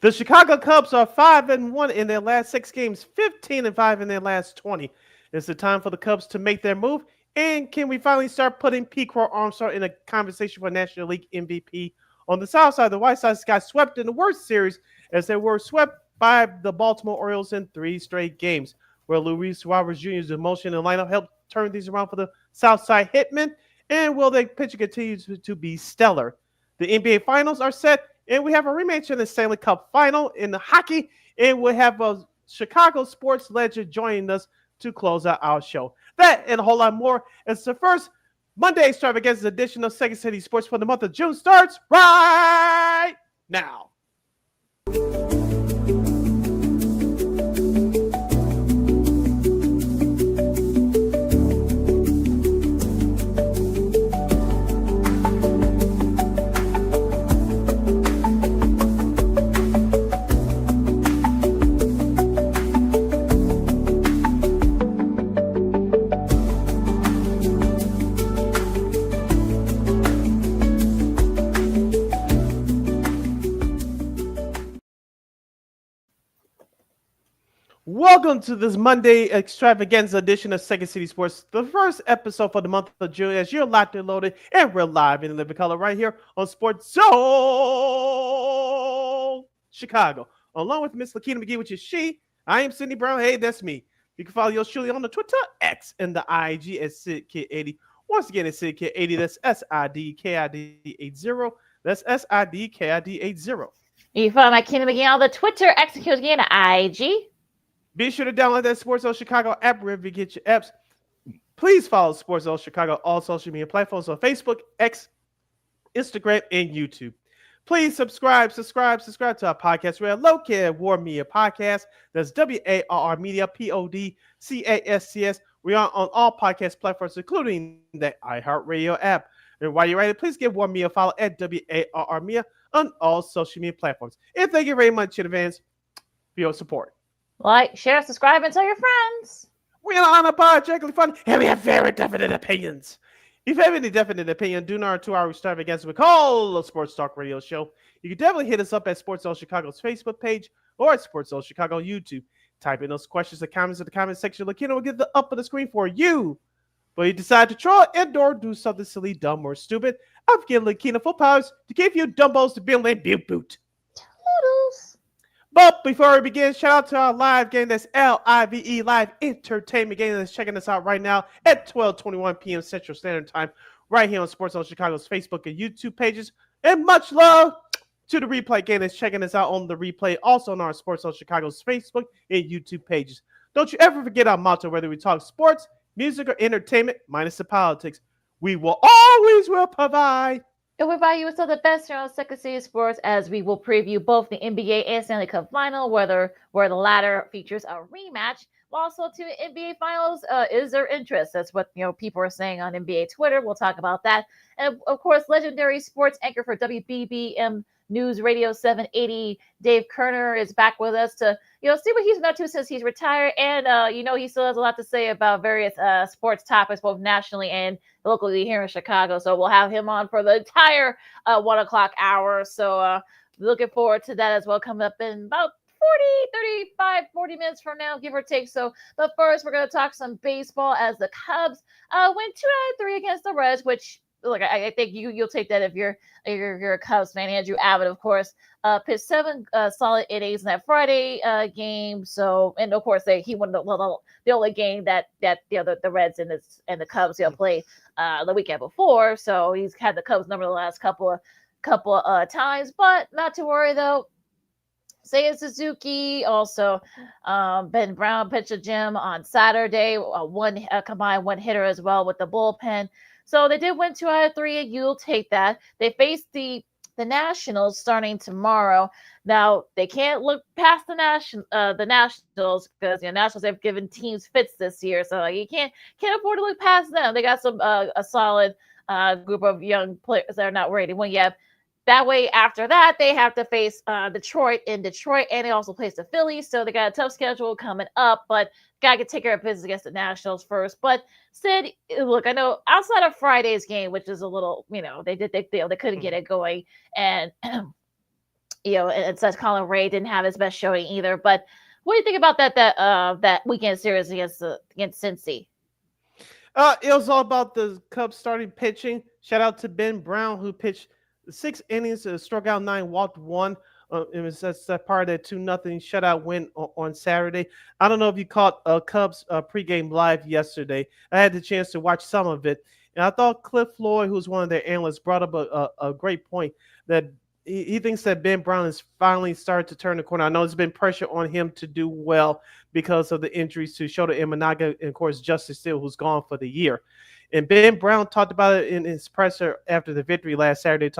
The Chicago Cubs are 5-1 in their last 6 games, 15-5 in their last 20. It's the time for the Cubs to make their move. And can we finally start putting Pete Crow Armstrong in a conversation for National League MVP? On the south side, the White Sox got swept in the worst series as they were swept by the Baltimore Orioles in 3 straight games, where Luis Suarez Jr.'s emotion and lineup helped turn things around for the south side hitmen. And will their pitching continue to be stellar? The NBA Finals are set, and we have a rematch in the Stanley Cup Final in the hockey, and we'll have a Chicago sports legend joining us to close out our show. That and a whole lot more. It's the first Monday extravaganza edition of Second City Sports for the month of June starts right now. Welcome to this Monday extravaganza edition of Second City Sports, the first episode for the month of June, as you're locked and loaded, and we're live in living color right here on Sports Zone Chicago. Along with Miss LaKeena McGee, which is she, I am Sidney Brown. Hey, that's me. You can follow yours truly on the Twitter, X, and the IG at SidKid80. Once again, it's SidKid80. That's SIDKID80. That's SIDKID80. You can follow my Keena McGee on the Twitter, X, and IG. Be sure to download that Sports Zone Chicago app wherever you get your apps. Please follow Sports Zone Chicago on all social media platforms on Facebook, X, Instagram, and YouTube. Please subscribe to our podcast. We're located War Media Podcast. That's WARR Media, PODCASTS. We are on all podcast platforms, including the iHeartRadio app. And while you're at it, please give War Media a follow at WARR Media on all social media platforms. And thank you very much in advance for your support. Like, share, subscribe, and tell your friends. We are unapologetically fun, and we have very definite opinions. If you have any definite opinion, do not 2-hour extravaganza we call a Sports Talk Radio Show. You can definitely hit us up at Sports Zone Chicago's Facebook page or at Sports Zone Chicago on YouTube. Type in those questions and comments in the comment section. LaKeena will get the up on the screen for you. But you decide to troll and or do something silly, dumb, or stupid, I've given LaKeena full powers to give you dumbos to build and boot. Toodles. But before we begin, shout out to our live game. That's LIVE Live Entertainment game that's checking us out right now at 12:21 p.m. Central Standard Time, right here on Sports Zone Chicago's Facebook and YouTube pages. And much love to the replay game that's checking us out on the replay, also on our Sports Zone Chicago's Facebook and YouTube pages. Don't you ever forget our motto, whether we talk sports, music, or entertainment, minus the politics. We will provide. And we're by you with the best here on Second City Sports, as we will preview both the NBA and Stanley Cup Final, where the latter features a rematch. Also, to NBA Finals, is there interest? That's what people are saying on NBA Twitter. We'll talk about that, and of course, legendary sports anchor for WBBM Newsradio 780, Dave Kerner, is back with us to see what he's been up to since he's retired, and he still has a lot to say about various sports topics, both nationally and locally here in Chicago. So we'll have him on for the entire 1 o'clock hour. So looking forward to that as well, coming up in about 40 minutes from now, give or take. So, but first, we're going to talk some baseball as the Cubs went 2-3 against the Reds, which, look, I think you'll take that if you're a Cubs fan. Andrew Abbott, of course, pitched 7 solid innings in that Friday game. So, and of course, he won the only game that the Reds and the Cubs played the weekend before. So he's had the Cubs number the last couple times, but not to worry though. Seiya Suzuki, also Ben Brown pitched a gem on Saturday, combined 1 hitter as well with the bullpen. So they did win 2-3, and you'll take that. They face the Nationals starting tomorrow. Now they can't look past the Nationals because Nationals have given teams fits this year, so you can't afford to look past them. They got some a solid group of young players that are not ready to win yet. That way, after that, they have to face Detroit, and they also face the Phillies. So they got a tough schedule coming up, but got to take care of business against the Nationals first. But Sid, look, I know outside of Friday's game, which is a little, they couldn't get it going, and and it says Colin Ray didn't have his best showing either. But what do you think about that weekend series against Cincy? It was all about the Cubs starting pitching. Shout out to Ben Brown, who pitched 6 innings, struck out 9, walked 1. It was that's part of that 2-0 shutout win on Saturday. I don't know if you caught Cubs pregame live yesterday. I had the chance to watch some of it, and I thought Cliff Floyd, who's one of their analysts, brought up a great point that he thinks that Ben Brown has finally started to turn the corner. I know there's been pressure on him to do well because of the injuries to Shota Imanaga and, of course, Justice Steele, who's gone for the year. And Ben Brown talked about it in his presser after the victory last Saturday.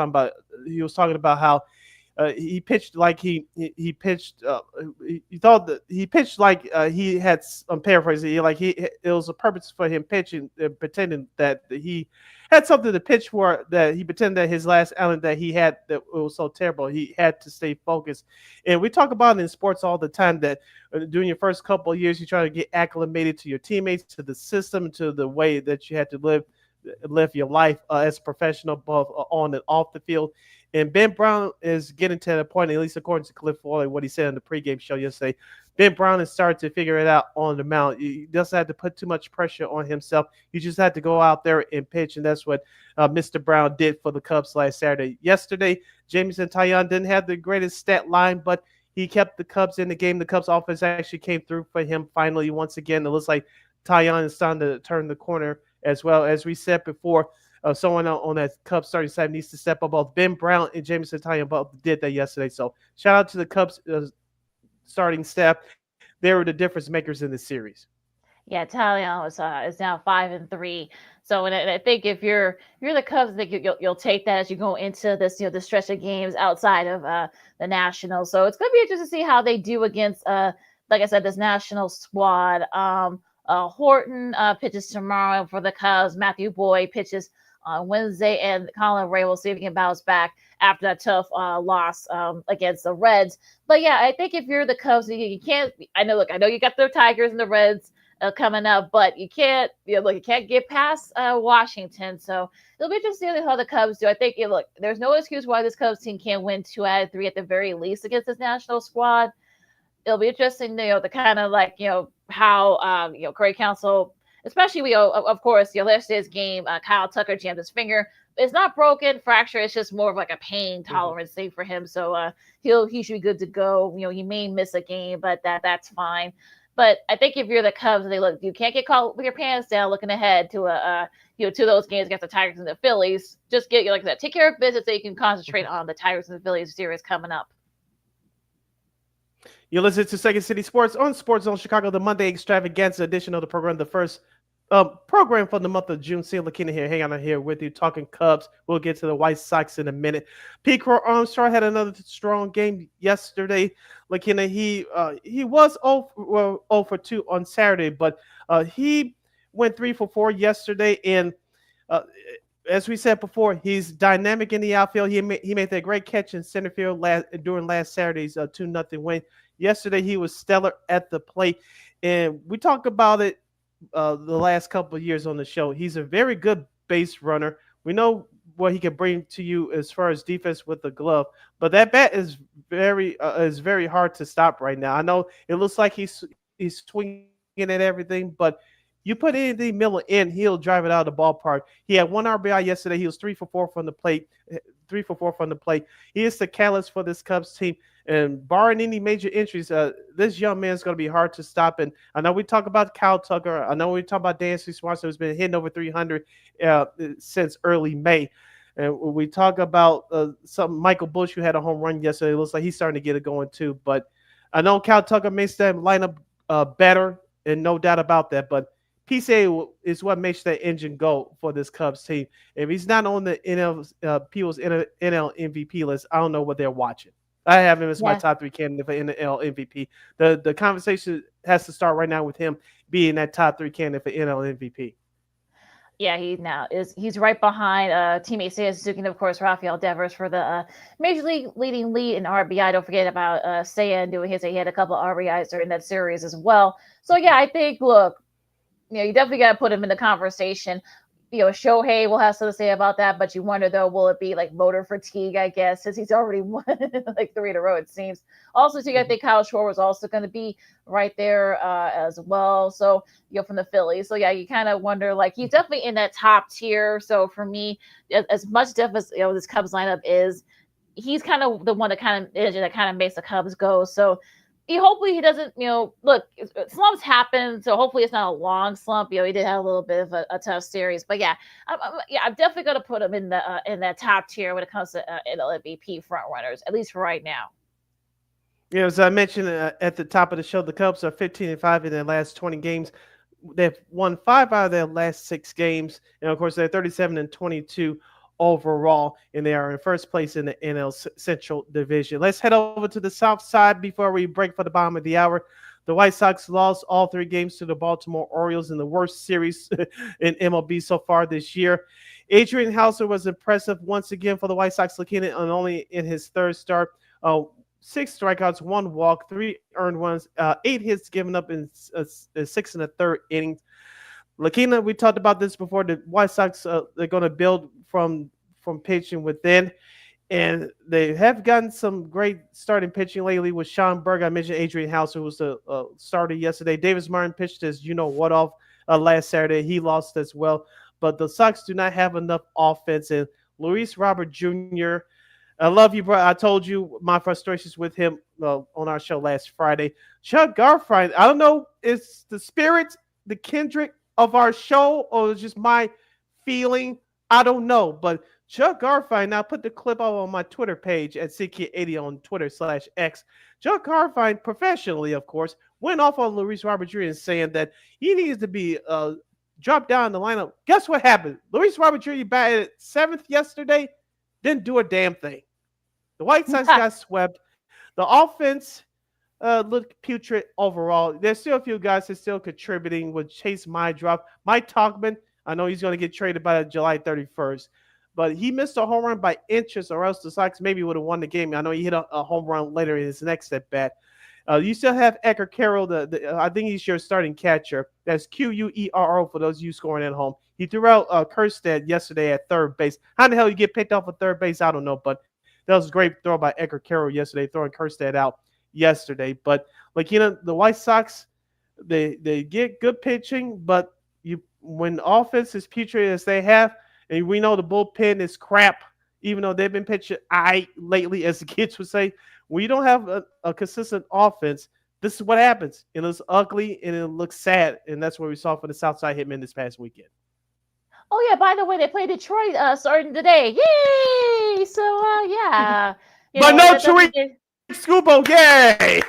He was talking about how he pitched like he pitched. He thought that he pitched like he had. I'm paraphrasing. It was a purpose for him pitching, pretending that he had something to pitch for. That he pretended that his last outing that he had that it was so terrible. He had to stay focused. And we talk about it in sports all the time that during your first couple of years, you try to get acclimated to your teammates, to the system, to the way that you had to live your life as a professional, both on and off the field. And Ben Brown is getting to the point, at least according to Cliff Floyd, what he said on the pregame show yesterday. Ben Brown has started to figure it out on the mound. He doesn't have to put too much pressure on himself. He just had to go out there and pitch, and that's what Mr. Brown did for the Cubs last Saturday. Yesterday, Jameson Taillon didn't have the greatest stat line, but he kept the Cubs in the game. The Cubs offense actually came through for him finally once again. It looks like Taillon is starting to turn the corner as well. As we said before, someone on that Cubs starting side needs to step up. Both Ben Brown and Jameson Taillon both did that yesterday. So shout out to the Cubs starting staff. They were the difference makers in this series. Yeah, Taillon is now 5-3. So, and I think if you're the Cubs, I think you'll take that as you go into this this stretch of games outside of the Nationals. So it's going to be interesting to see how they do against like I said, this National squad. Horton pitches tomorrow for the Cubs. Matthew Boyd pitches on Wednesday, and Colin Ray will see if he can bounce back after that tough loss against the Reds. But yeah, I think if you're the Cubs, you can't. I know you got the Tigers and the Reds coming up, but you can't. You can't get past Washington. So it'll be interesting to see how the Cubs do. I think there's no excuse why this Cubs team can't win 2 out of 3 at the very least against this National squad. It'll be interesting, the kind of how Corey Counsell, especially of course last day's game, Kyle Tucker jammed his finger. It's not broken, fracture. It's just more of like a pain tolerance thing for him. So he should be good to go. He may miss a game, but that's fine. But I think if you're the Cubs, you can't get caught with your pants down looking ahead to to those games against the Tigers and the Phillies. Just get like that, take care of business so you can concentrate on the Tigers and the Phillies series coming up. You listen to Second City Sports on Sports Zone Chicago, the Monday extravaganza edition of the program, the first program for the month of June. LaKeena here, hang on here with you, talking Cubs. We'll get to the White Sox in a minute. Pete Armstrong had another strong game yesterday. LaKeena, he was 0 for 2 on Saturday, but he went 3 for 4 yesterday, and as we said before, he's dynamic in the outfield. He made that great catch in center field during last Saturday's 2-0 win. Yesterday, he was stellar at the plate, and we talked about it the last couple of years on the show. He's a very good base runner. We know what he can bring to you as far as defense with the glove, but that bat is very hard to stop right now. I know it looks like he's swinging at everything, but you put anything Miller in, he'll drive it out of the ballpark. He had 1 RBI yesterday. He was 3 for 4 from the plate. He is the catalyst for this Cubs team. And barring any major injuries, this young man is going to be hard to stop. And I know we talk about Kyle Tucker. I know we talk about Dansby Swanson, who's been hitting over 300 since early May. And we talk about Michael Busch, who had a home run yesterday. It looks like he's starting to get it going too. But I know Kyle Tucker makes that lineup better, and no doubt about that. But PCA is what makes that engine go for this Cubs team. If he's not on the people's NL MVP list, I don't know what they're watching. I have him as my top 3 candidate for NL MVP. The conversation has to start right now with him being that top 3 candidate for NL MVP. Yeah, he's right behind teammate Seiya Suzuki and, of course, Rafael Devers for the Major League leading lead in RBI. Don't forget about Seiya doing his. He had a couple of RBIs during that series as well. So, yeah, I think, look, you definitely got to put him in the conversation. Shohei will have something to say about that, but you wonder though, will it be like motor fatigue? I guess since he's already won like three in a row, it seems. Also, too, I Mhm. think Kyle Shore was also going to be right there as well. So from the Phillies. So yeah, you kind of wonder like he's definitely in that top tier. So for me, as much depth as this Cubs lineup is, he's kind of the one that kind of makes the Cubs go. So hopefully he doesn't, look, slumps happen. So hopefully it's not a long slump. He did have a little bit of a tough series, but yeah, I'm definitely going to put him in that top tier when it comes to MVP front runners, at least for right now. As I mentioned at the top of the show, the Cubs are 15-5 in their last 20 games. They've won 5 out of their last 6 games, and of course they're 37-22 overall, and they are in first place in the NL Central Division. Let's head over to the South Side before we break for the bottom of the hour. The White Sox lost all 3 games to the Baltimore Orioles in the worst series in MLB so far this year. Adrian Hauser was impressive once again for the White Sox, LaKeena, and only in his third start. 6 strikeouts, 1 walk, 3 earned runs, 8 hits given up in 6 and a third innings. LaKeena, we talked about this before. The White Sox they're going to build from pitching within, and they have gotten some great starting pitching lately with Sean Berg. I mentioned Adrian House, who was the starter yesterday. Davis Martin pitched his what off last Saturday. He lost as well, but the Sox do not have enough offense. And Luis Robert Jr. I love you, bro. I told you my frustrations with him on our show last Friday. Chuck Garfien, I don't know, it's the spirit, the Kendrick of our show, or it's just my feeling. I don't know, but Chuck Garfien, now put the clip up on my Twitter page at CK80 on Twitter/X. Chuck Garfien, professionally, of course, went off on Luis Robert Jr. saying that he needs to be dropped down in the lineup. Guess what happened? Luis Robert Jr. batted 7th yesterday, didn't do a damn thing. The White Sox got swept. The offense looked putrid overall. There's still a few guys that are still contributing with Chase Mydrop. Mike Talkman, I know he's going to get traded by July 31st, but he missed a home run by inches, or else the Sox maybe would have won the game. I know he hit a home run later in his next at bat. You still have Edgar Carroll. I think he's your starting catcher. That's Quero for those of you scoring at home. He threw out Kerstead yesterday at third base. How the hell you get picked off at third base? I don't know, but that was a great throw by Edgar Carroll yesterday, throwing Kerstead out yesterday. But the White Sox, they get good pitching, but when the offense is putrid as they have, and we know the bullpen is crap, even though they've been pitching lately, as the kids would say. When you don't have a consistent offense, this is what happens. It looks ugly and it looks sad, and that's what we saw for the Southside Hitmen this past weekend. Oh yeah, by the way, they play Detroit starting today. Yay! So yeah, but no that Tariq Scubo, yay!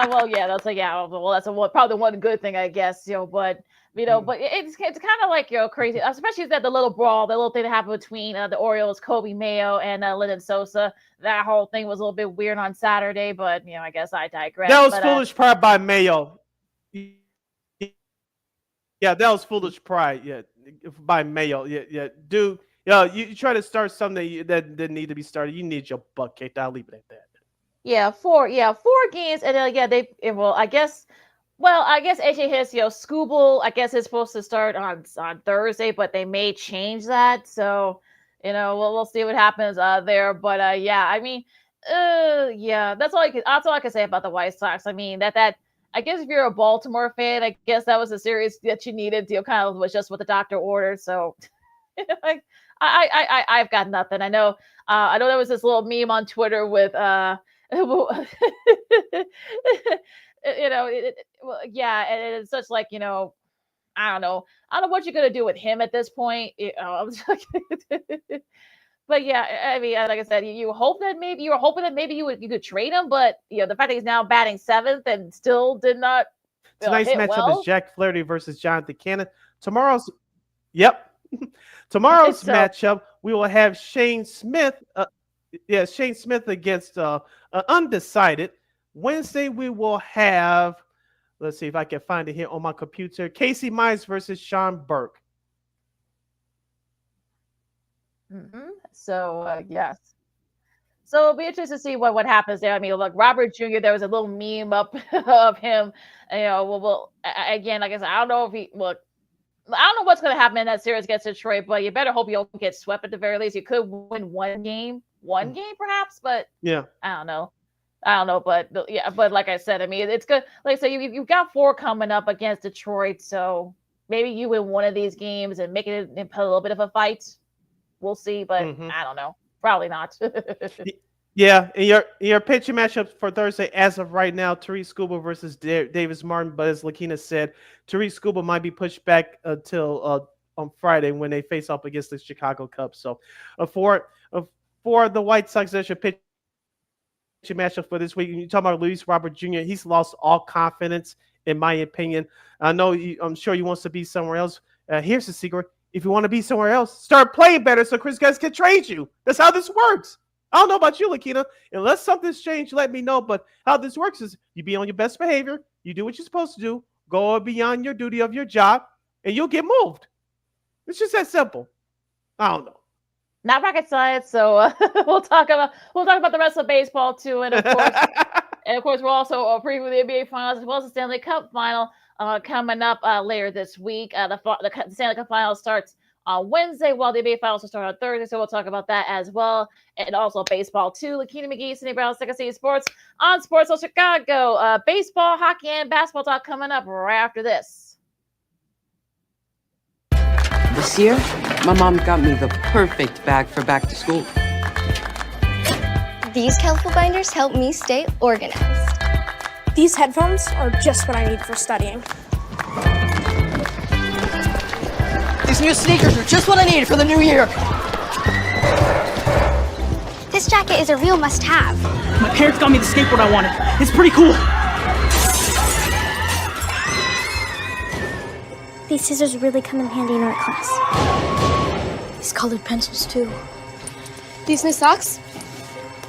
well, yeah, that's well, that's probably one good thing, I guess. But but it's kind of like crazy, especially that the little brawl, the little thing that happened between the Orioles, Kobe Mayo, and Lyndon Sosa. That whole thing was a little bit weird on Saturday, but I guess I digress. That was foolish pride by Mayo. Yeah, that was foolish pride. Yeah, by Mayo. Yeah, dude. Yeah, you try to start something that didn't need to be started. You need your butt kicked. I'll leave it at that. Yeah, 4 games, and then I guess AJ hits Scooble. I guess it's supposed to start on Thursday, but they may change that. So we'll see what happens there. But yeah, I mean, yeah, that's all I can say about the White Sox. I mean that I guess if you're a Baltimore fan, I guess that was a series that you needed. Kind of was just what the doctor ordered. So like I've got nothing. I know there was this little meme on Twitter with well, yeah, and it's such like I don't know what you're gonna do with him at this point. But yeah, I mean, like I said, you hope that maybe you were hoping that maybe you could trade him, but the fact that he's now batting 7th and still did not Tonight's hit matchup is Jack Flaherty versus Jonathan Cannon. Tomorrow's matchup we will have Shane Smith. Shane Smith against undecided. Wednesday we will have. Let's see if I can find it here on my computer. Casey Mize versus Sean Burke. Mm-hmm. So yes. So it'll be interesting to see what happens there. I mean, look, Robert Jr. There was a little meme up of him. Again, like I said, I don't know if he look. I don't know what's going to happen in that series against Detroit, but you better hope you don't get swept at the very least. You could win one game perhaps, but Yeah. I don't know. But yeah, but like I said, I mean, it's good. Like I said, you've got 4 coming up against Detroit, so maybe you win one of these games and make it a little bit of a fight. We'll see, but I don't know. Probably not. Yeah, in your pitching matchup for Thursday, as of right now, Tariq Skubal versus Davis Martin. But as LaKeena said, Tariq Skubal might be pushed back until on Friday when they face off against the Chicago Cubs. So, for the White Sox, that's your pitching matchup for this week. You talking about Luis Robert Jr. He's lost all confidence, in my opinion. I'm sure he wants to be somewhere else. Here's the secret: if you want to be somewhere else, start playing better so Chris Guys can trade you. That's how this works. I don't know about you, LaKeena. Unless something's changed, let me know. But how this works is you be on your best behavior. You do what you're supposed to do. Go beyond your duty of your job, and you'll get moved. It's just that simple. I don't know. Not rocket science. So we'll talk about the rest of baseball too, and of course, we'll also preview the NBA Finals as well as the Stanley Cup Final coming up later this week. The Stanley Cup Final starts on Wednesday, while the NBA Finals will start on Thursday, so we'll talk about that as well. And also baseball too. LaKeena McGee, Sidney Brown, Second City Sports on Sports of Chicago. Baseball, hockey, and basketball talk coming up right after this. This year, my mom got me the perfect bag for back to school. These colorful binders help me stay organized. These headphones are just what I need for studying. These new sneakers are just what I need for the new year. This jacket is a real must-have. My parents got me the skateboard I wanted. It's pretty cool. These scissors really come in handy in art class. These colored pencils, too. These new socks,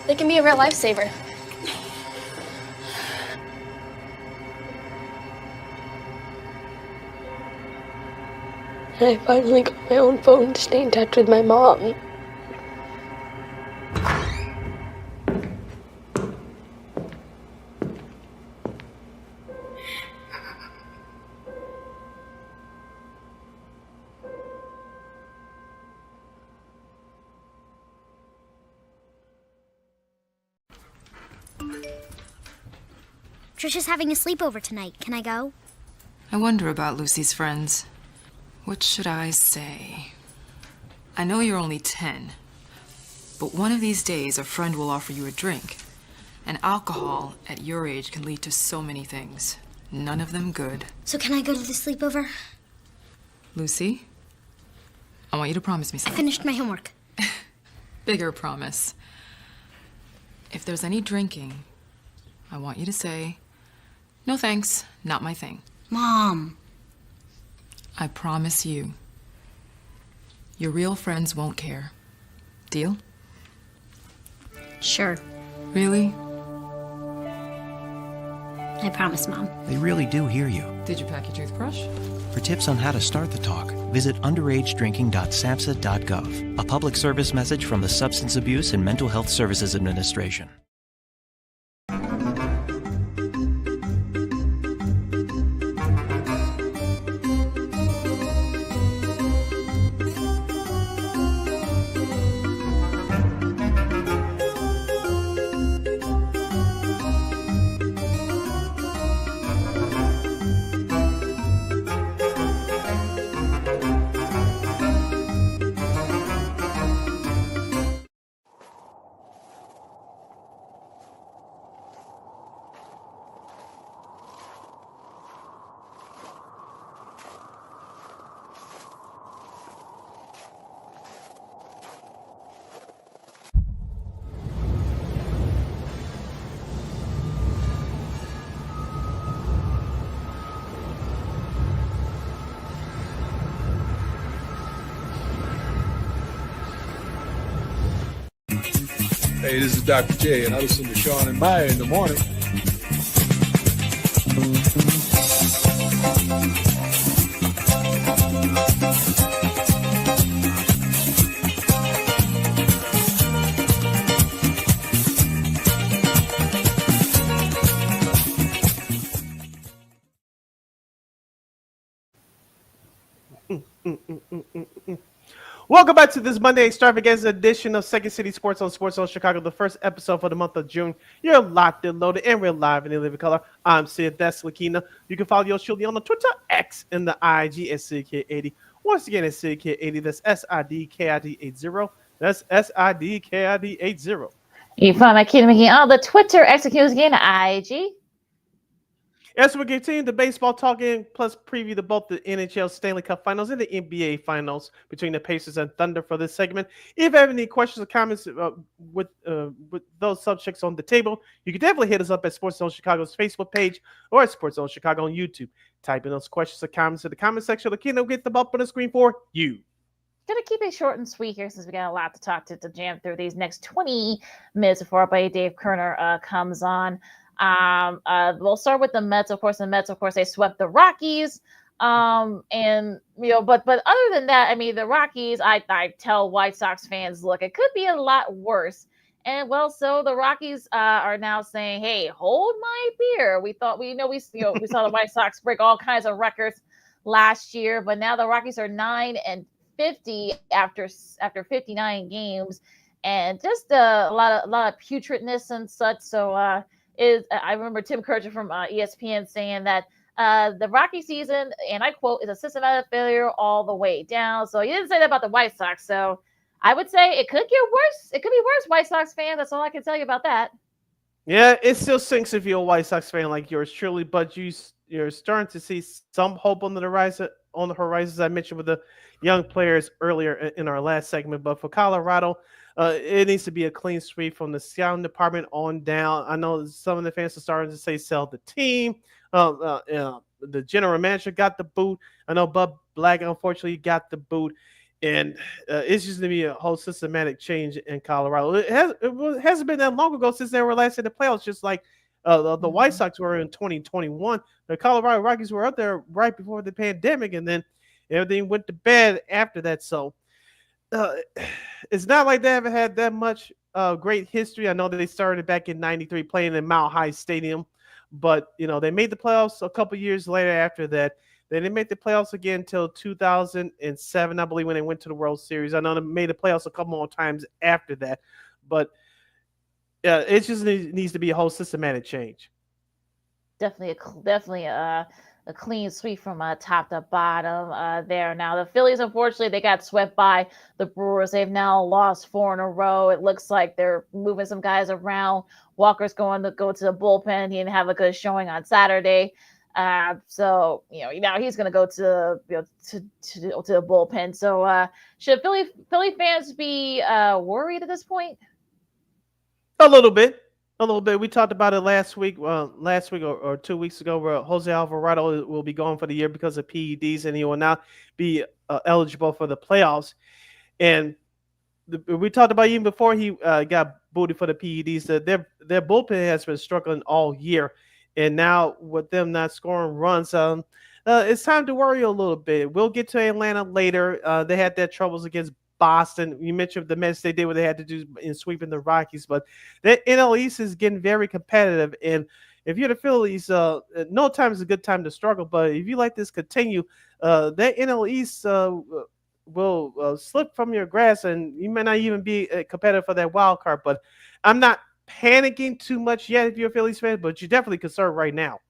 they can be a real lifesaver. I finally got my own phone to stay in touch with my mom. Trisha's having a sleepover tonight. Can I go? I wonder about Lucy's friends. What should I say? I know you're only 10, but one of these days a friend will offer you a drink. And alcohol at your age can lead to so many things. None of them good. So can I go to the sleepover? Lucy, I want you to promise me I something. finished my homework. Bigger promise. If there's any drinking, I want you to say, "No thanks, not my thing." Mom. I promise you, your real friends won't care. Deal? Sure. Really? I promise, Mom. They really do hear you. Did you pack your toothbrush? For tips on how to start the talk, visit underagedrinking.samhsa.gov. A public service message from the Substance Abuse and Mental Health Services Administration. Hey, this is Dr. J, and I listen to Sean and Maya in the morning. Welcome back to this Monday extravaganza edition of Second City Sports on Chicago, the first episode for the month of June. You're locked and loaded, and we're live in the living color. I'm Sid, that's LaKeena. You can follow yours truly on the Twitter, X, and the IG at SidKid80. Once again, it's SidKid80. That's SIDKID80. That's SIDKID80. You can find my kid McGee on the Twitter, executes again, IG. As we continue the baseball talking, plus preview to both the NHL Stanley Cup Finals and the NBA Finals between the Pacers and Thunder for this segment. If you have any questions or comments with those subjects on the table, you can definitely hit us up at Sports Zone Chicago's Facebook page or at Sports Zone Chicago on YouTube. Type in those questions or comments in the comment section. LaKeena will get them up on the screen for you. Gonna keep it short and sweet here since we got a lot to talk to jam through these next 20 minutes before our buddy Dave Kerner comes on. We'll start with the Mets. Of course, they swept the Rockies. But other than that, I mean, the Rockies, I tell White Sox fans, look, it could be a lot worse. And well, so the Rockies are now saying, hey, hold my beer. We saw the White Sox break all kinds of records last year, but now the Rockies are 9-50 after 59 games, and just a lot of putridness and such. So I remember Tim Kurcher from ESPN saying that the Rocky season, and I quote, is a systematic failure all the way down. So he didn't say that about the White Sox. So I would say it could get worse. It could be worse, White Sox fan. That's all I can tell you about that. Yeah, it still sinks if you're a White Sox fan like yours truly, but you're starting to see some hope on the horizon. As I mentioned with the young players earlier in our last segment. But for Colorado, it needs to be a clean sweep from the scouting department on down. I know some of the fans are starting to say sell the team. The general manager got the boot. I know Bud Black unfortunately got the boot. And it's just going to be a whole systematic change in Colorado. It hasn't been that long ago since they were last in the playoffs, just like the White Sox were in 2021. The Colorado Rockies were up there right before the pandemic, and then everything went to bed after that. So it's not like they haven't had that much great history. I know that they started back in '93 playing in Mile High Stadium, but they made the playoffs a couple years later after that. They didn't make the playoffs again until 2007, I believe, when they went to the World Series. I know they made the playoffs a couple more times after that, but it just needs to be a whole systematic change. Definitely a clean sweep from top to bottom there. Now the Phillies, unfortunately, they got swept by the Brewers. They've now lost 4 in a row. It looks like they're moving some guys around. Walker's going to go to the bullpen. He didn't have a good showing on Saturday. So now he's going to go to the bullpen. So should Philly fans be worried at this point? A little bit. We talked about it last week or 2 weeks ago, where Jose Alvarado will be gone for the year because of PEDs, and he will not be eligible for the playoffs. And we talked about even before he got booted for the PEDs that their bullpen has been struggling all year. And now with them not scoring runs, it's time to worry a little bit. We'll get to Atlanta later. They had their troubles against Boston. You mentioned the Mets, they did what they had to do in sweeping the Rockies, but the NL East is getting very competitive. And if you're the Phillies, no time is a good time to struggle. But if you let this continue, that NL East will slip from your grasp, and you may not even be competitive for that wild card. But I'm not panicking too much yet if you're a Phillies fan, but you're definitely concerned right now.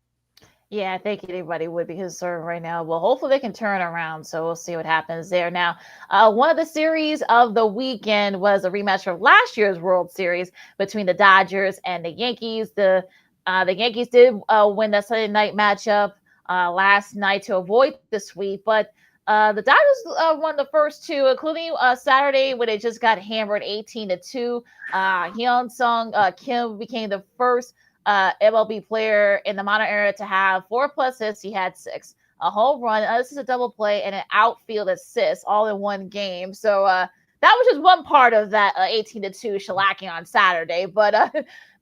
Yeah, I think anybody would be concerned right now. Well, hopefully they can turn around, so we'll see what happens there. Now, one of the series of the weekend was a rematch from last year's World Series between the Dodgers and the Yankees. The Yankees did win that Sunday night matchup last night to avoid the sweep, but the Dodgers won the first 2, including Saturday when they just got hammered 18-2. Hyun-Sung Kim became the first MLB player in the modern era to have 4+ hits. He had 6, a home run. This is a double play and an outfield assist all in one game. So that was just one part of that 18-2 shellacking on Saturday. But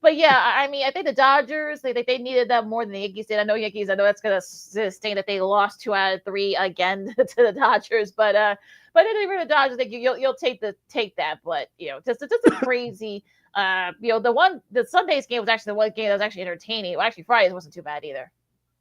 yeah, I mean, I think the Dodgers, they needed that more than the Yankees did. I know that's going to stain that they lost 2 out of 3 again to the Dodgers. But anyway, the Dodgers, I think you'll take that. But just a crazy. The Sunday's game was actually the one game that was actually entertaining. Well, actually, Friday's wasn't too bad either.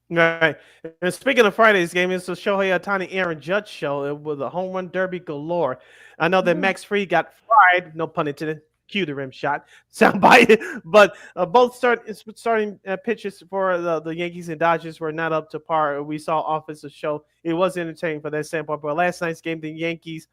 Right. And speaking of Friday's game, it's the Shohei Ohtani Aaron Judge show. It was a home run derby galore. I know that Mhm. Max Fried got fried, no pun intended. Cue the rim shot, soundbite. But both starting pitches for the Yankees and Dodgers were not up to par. We saw offensive show. It was entertaining for that standpoint. But last night's game, the Yankees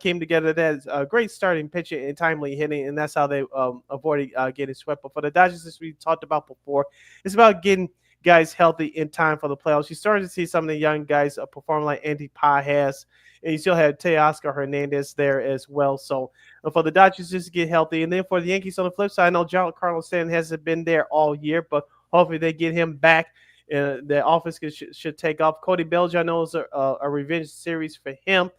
came together. That's a great starting pitching and timely hitting, and that's how they avoided getting swept. But for the Dodgers, as we talked about before, it's about getting guys healthy in time for the playoffs. You started to see some of the young guys perform like Andy Pages, and you still had Teoscar Hernandez there as well. So for the Dodgers, just to get healthy. And then for the Yankees on the flip side, I know Giancarlo Stanton hasn't been there all year, but hopefully they get him back. The offense should take off. Cody Bellinger, I know, is a revenge series for him.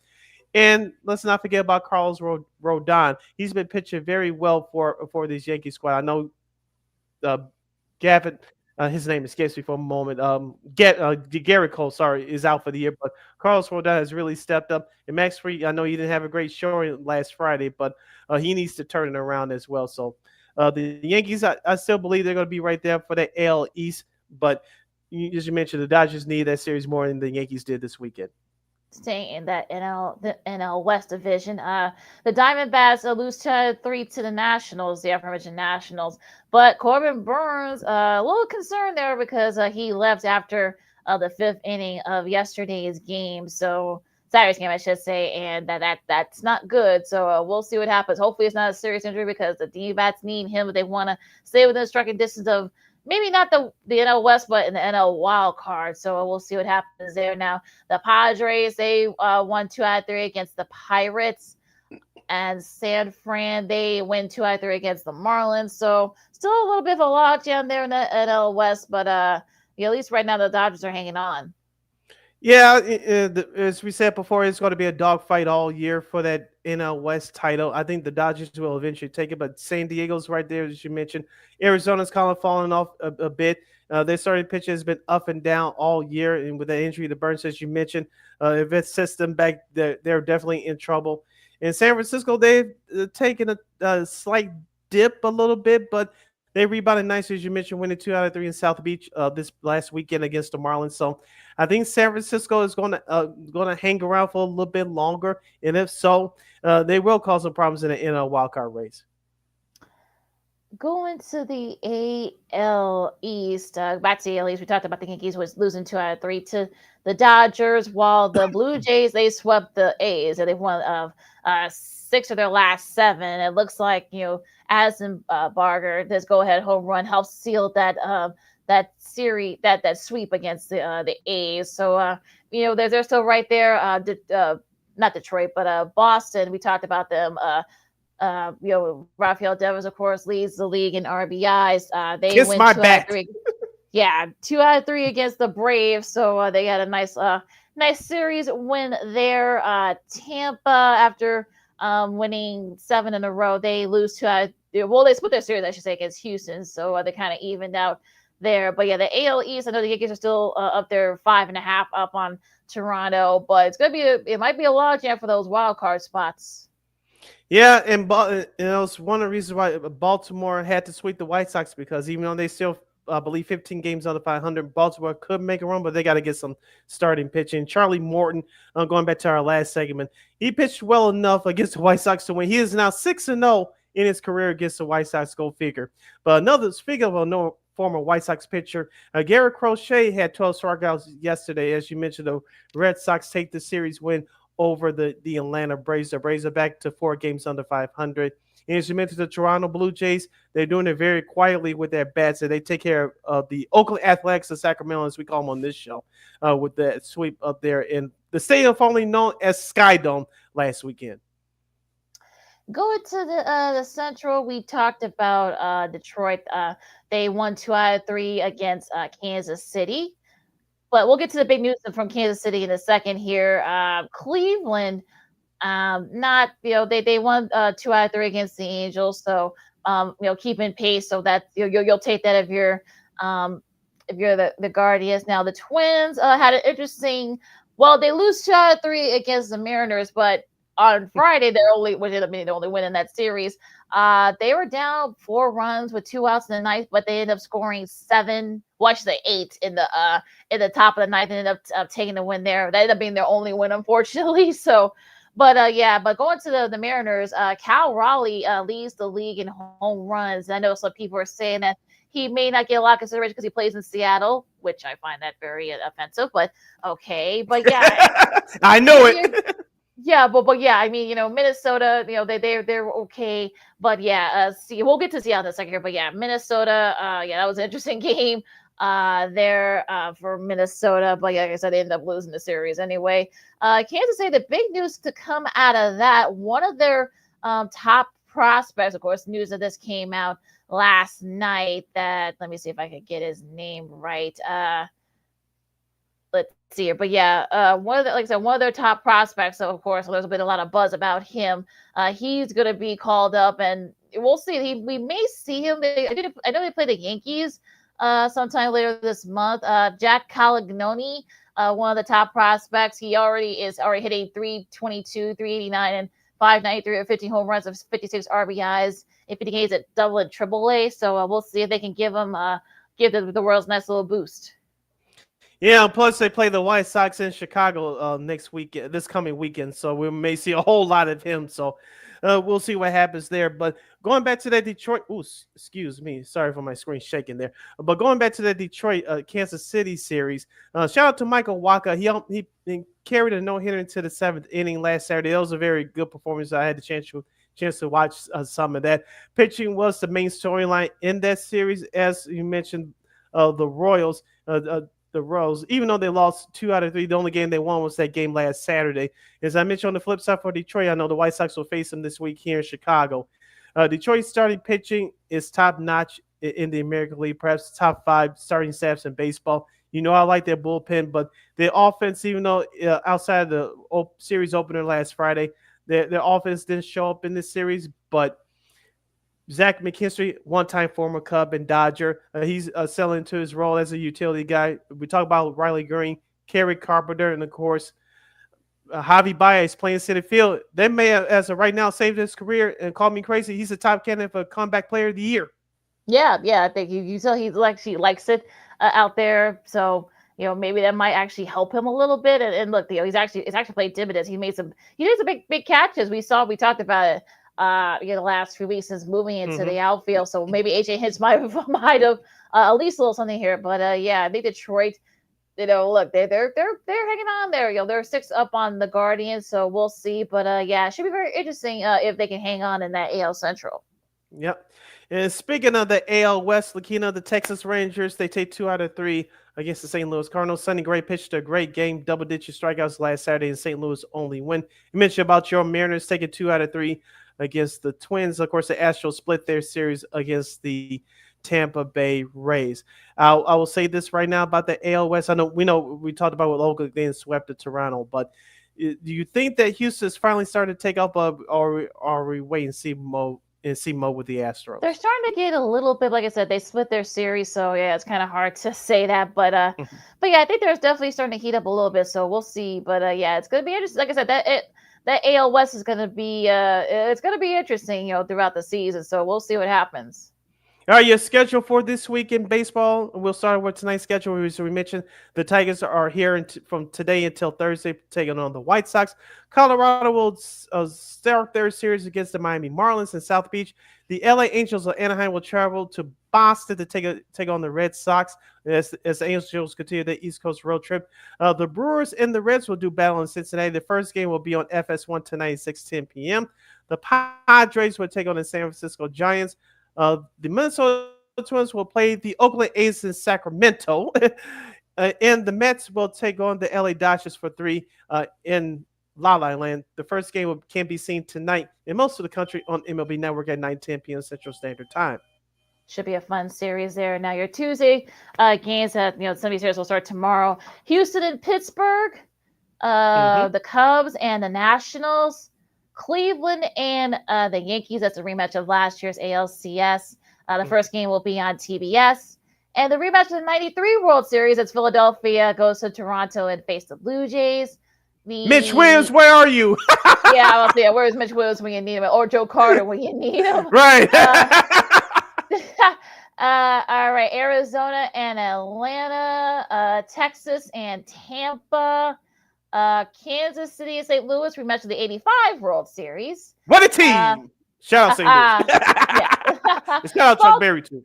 And let's not forget about Carlos Rodon. He's been pitching very well for this Yankee squad. I know uh, Gavin, his name escapes me for a moment. Garrett Cole, sorry, is out for the year, but Carlos Rodon has really stepped up. And Max Fried, I know he didn't have a great showing last Friday, but he needs to turn it around as well. So the Yankees, I still believe they're going to be right there for the AL East, but as you mentioned, the Dodgers need that series more than the Yankees did this weekend. Staying in that the NL West division. The Diamondbacks lose 2-3 to the Nationals, the aforementioned Nationals. But Corbin Burns, a little concerned there because he left after the fifth inning of yesterday's game. So Saturday's game, I should say, and that's not good. So we'll see what happens. Hopefully, it's not a serious injury because the D-bats need him if they want to stay within striking distance of maybe not the NL West, but in the NL wild card. So we'll see what happens there. Now, the Padres, they won 2 out of 3 against the Pirates. And San Fran, they win 2 out of 3 against the Marlins. So still a little bit of a logjam there in the NL West, but at least right now the Dodgers are hanging on. Yeah, as we said before, it's going to be a dogfight all year for that NL West title. I think the Dodgers will eventually take it, but San Diego's right there, as you mentioned. Arizona's kind of falling off a bit. Their starting pitcher has been up and down all year, and with the injury to Burns, as you mentioned, if it sets them back, they're definitely in trouble. In San Francisco, they've taken a slight dip a little bit, but they rebounded nicely, as you mentioned, winning 2 out of 3 in South Beach this last weekend against the Marlins. So I think San Francisco is going to hang around for a little bit longer, and if so, they will cause some problems in the NL wildcard race. Going to the AL East, back to the AL East, we talked about the Yankees was losing 2 out of 3 to the Dodgers, while the Blue Jays, they swept the A's, and they've won 6 of their last 7. It looks like, Addison Barger, this go-ahead home run helps seal that series, that sweep against the A's. So, they're still right there. Not Detroit, but Boston. We talked about them. Rafael Devers, of course, leads the league in RBIs. They Kiss win my 2 bat. out of 3. Yeah, 2 out of 3 against the Braves. So they had a nice series win there. Tampa, after winning 7 in a row, they lose 2 out of, well, they split their series, I should say, against Houston. So they kind of evened out there. But yeah, the AL East, I know the Yankees are still up there 5.5 up on Toronto, but it's gonna be it might be a logjam for those wild card spots. Yeah, and it's one of the reasons why Baltimore had to sweep the White Sox, because even though they still believe 15 games under 500, Baltimore could make a run, but they got to get some starting pitching. Charlie Morton, going back to our last segment, he pitched well enough against the White Sox to win. He is now 6-0 in his career against the White Sox. Go figure. But speaking of a former White Sox pitcher, Garrett Crochet had 12 strikeouts yesterday. As you mentioned, the Red Sox take the series win over the Atlanta Braves. The Braves are back to 4 games under 500. And as you mentioned, the Toronto Blue Jays, they're doing it very quietly with their bats, and they take care of the Oakland Athletics of Sacramento, as we call them on this show, with that sweep up there in the stadium formerly known as Sky Dome last weekend. Going to the Central, we talked about Detroit. They won 2 out of 3 against Kansas City. But we'll get to the big news from Kansas City in a second here. Cleveland, they won 2 out of 3 against the Angels. So, keeping pace. So that you'll take that if you're the Guardians. Now the Twins had an interesting. Well, they lose 2 out of 3 against the Mariners, but on Friday they're only winning that series. They were down 4 runs with 2 outs in the ninth, but they ended up scoring 7. Well, I should say 8 in the top of the ninth. They ended up taking the win there. That ended up being their only win, unfortunately. So, but going to the Mariners, Cal Raleigh leads the league in home runs. I know some people are saying that he may not get a lot of consideration because he plays in Seattle, which I find that very offensive. But okay, but yeah, I know it. Yeah, but yeah, I mean, Minnesota, they're okay, but yeah, we'll get to Seattle in a second here, but yeah, Minnesota, that was an interesting game there for Minnesota, but yeah, like I said, they ended up losing the series anyway. Kansas City, the big news to come out of that, one of their top prospects, of course, news of this came out last night. That let me see if I could get his name right. Let's see here. But yeah, one of their top prospects. So of course, there's been a lot of buzz about him. He's going to be called up, and we'll see. We may see him. I know they play the Yankees sometime later this month. Jack Calignoni, one of the top prospects. He already hitting 322, 389, and 593 with 15 home runs of 56 RBIs. If he gains at double and triple A, so we'll see if they can give the Royals a nice little boost. Yeah, plus they play the White Sox in Chicago this coming weekend, so we may see a whole lot of him. So we'll see what happens there. But going back to that Detroit, excuse me, sorry for my screen shaking there. But going back to the Detroit Kansas City series, shout out to Michael Wacha. He carried a no-hitter into the 7th inning last Saturday. That was a very good performance. I had the chance to watch some of that. Pitching was the main storyline in that series, as you mentioned. The Royals. The Royals, even though they lost 2 out of 3, the only game they won was that game last Saturday. As I mentioned on the flip side for Detroit, I know the White Sox will face them this week here in Chicago. Detroit's starting pitching is top-notch in the American League, perhaps top 5 starting staffs in baseball. I like their bullpen, but their offense, even though outside of the series opener last Friday, their offense didn't show up in this series, but Zach McKinstry, one-time former Cub and Dodger. He's selling into his role as a utility guy. We talk about Riley Green, Kerry Carpenter, and, of course, Javi Baez playing center field. They may have, as of right now, saved his career and call me crazy. He's a top candidate for comeback player of the year. Yeah, I think you tell he likes it out there. So, maybe that might actually help him a little bit. And look, it's actually played dividends. He did some big catches. We talked about it. The last few weeks since moving into the outfield. So maybe AJ Hinch might have at least a little something here. But I think Detroit, look, they're hanging on there. They're 6 up on the Guardians, so we'll see. But it should be very interesting if they can hang on in that AL Central. Yep. And speaking of the AL West, LaKeena, the Texas Rangers, they take 2 out of 3 against the St. Louis Cardinals. Sonny Gray pitched a great game, double-digit strikeouts last Saturday, and St. Louis only win. You mentioned about your Mariners taking 2 out of 3 against the Twins. Of course, the Astros split their series against the Tampa Bay Rays. I will say this right now about the AL West. We talked about what Oakland then swept to Toronto, but do you think that Houston's finally started to take up, or are we wait and see mode with the Astros? They're starting to get a little bit, like I said, they split their series, so yeah, it's kind of hard to say that, but yeah, I think they're definitely starting to heat up a little bit, so we'll see. But it's going to be interesting. Like I said, that AL West is going to be it's going to be interesting, throughout the season. So we'll see what happens. All right, your schedule for this week in baseball. We'll start with tonight's schedule. As we mentioned, the Tigers are here from today until Thursday, taking on the White Sox. Colorado will start their series against the Miami Marlins in South Beach. The LA Angels of Anaheim will travel to Boston to take on the Red Sox as the Angels continue their East Coast road trip. The Brewers and the Reds will do battle in Cincinnati. The first game will be on FS1 tonight at 6:10 p.m. The Padres will take on the San Francisco Giants. The Minnesota Twins will play the Oakland A's in Sacramento. And the Mets will take on the LA Dodgers for 3 in La La Land. The first game can be seen tonight in most of the country on MLB Network at 9:10 p.m. Central Standard Time. Should be a fun series there. Now your Tuesday games some of these series will start tomorrow. Houston and Pittsburgh, the Cubs and the Nationals, Cleveland and the Yankees. That's a rematch of last year's ALCS. The first game will be on TBS. And the rematch of the 93 World Series, it's Philadelphia goes to Toronto and face the Blue Jays. Mitch Williams, where are you? I'll say, where's Mitch Williams when you need him, or Joe Carter when you need him? Right. All right, Arizona and Atlanta, Texas and Tampa, Kansas City and St. Louis rematch of the '85 World Series. What a team! Shout out St. Louis. Yeah. Shout out Chuck Berry too.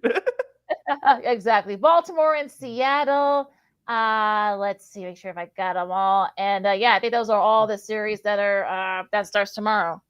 Exactly. Baltimore and Seattle. Let's see, make sure if I got them all. And I think those are all the series that are that starts tomorrow.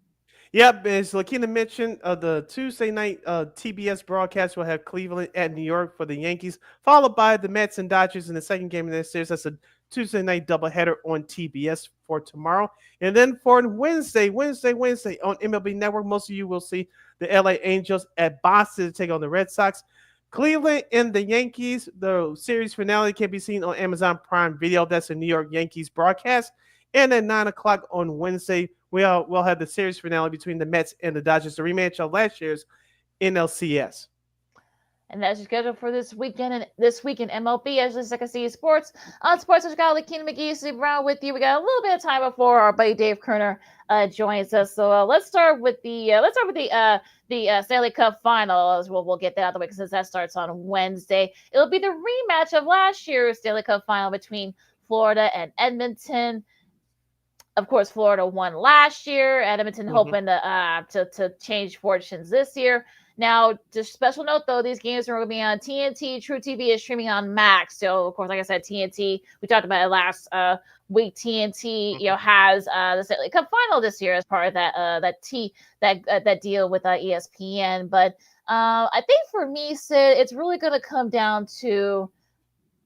Yep, as LaKeena mentioned, the Tuesday night TBS broadcast will have Cleveland at New York for the Yankees, followed by the Mets and Dodgers in the second game of this series. That's a Tuesday night doubleheader on TBS for tomorrow. And then for Wednesday on MLB Network, most of you will see the LA Angels at Boston to take on the Red Sox. Cleveland and the Yankees, the series finale can be seen on Amazon Prime Video. That's a New York Yankees broadcast. And at 9 o'clock on Wednesday, we'll have the series finale between the Mets and the Dodgers, the rematch of last year's NLCS. And that's scheduled for this weekend and this week in MLB as the Second City Sports. On Sports Got LaKeena McGee, Steve Brown with you. We got a little bit of time before our buddy Dave Kerner joins us. So let's start with the Stanley Cup Final. As we'll get that out of the way since that starts on Wednesday. It'll be the rematch of last year's Stanley Cup Final between Florida and Edmonton. Of course, Florida won last year. Edmonton hoping to change fortunes this year. Now, just special note though, these games are going to be on TNT. True TV is streaming on Max. So, of course, like I said, TNT. We talked about it last week. TNT, has the Stanley Cup Final this year as part of that deal with ESPN. But I think for me, Sid, it's really going to come down to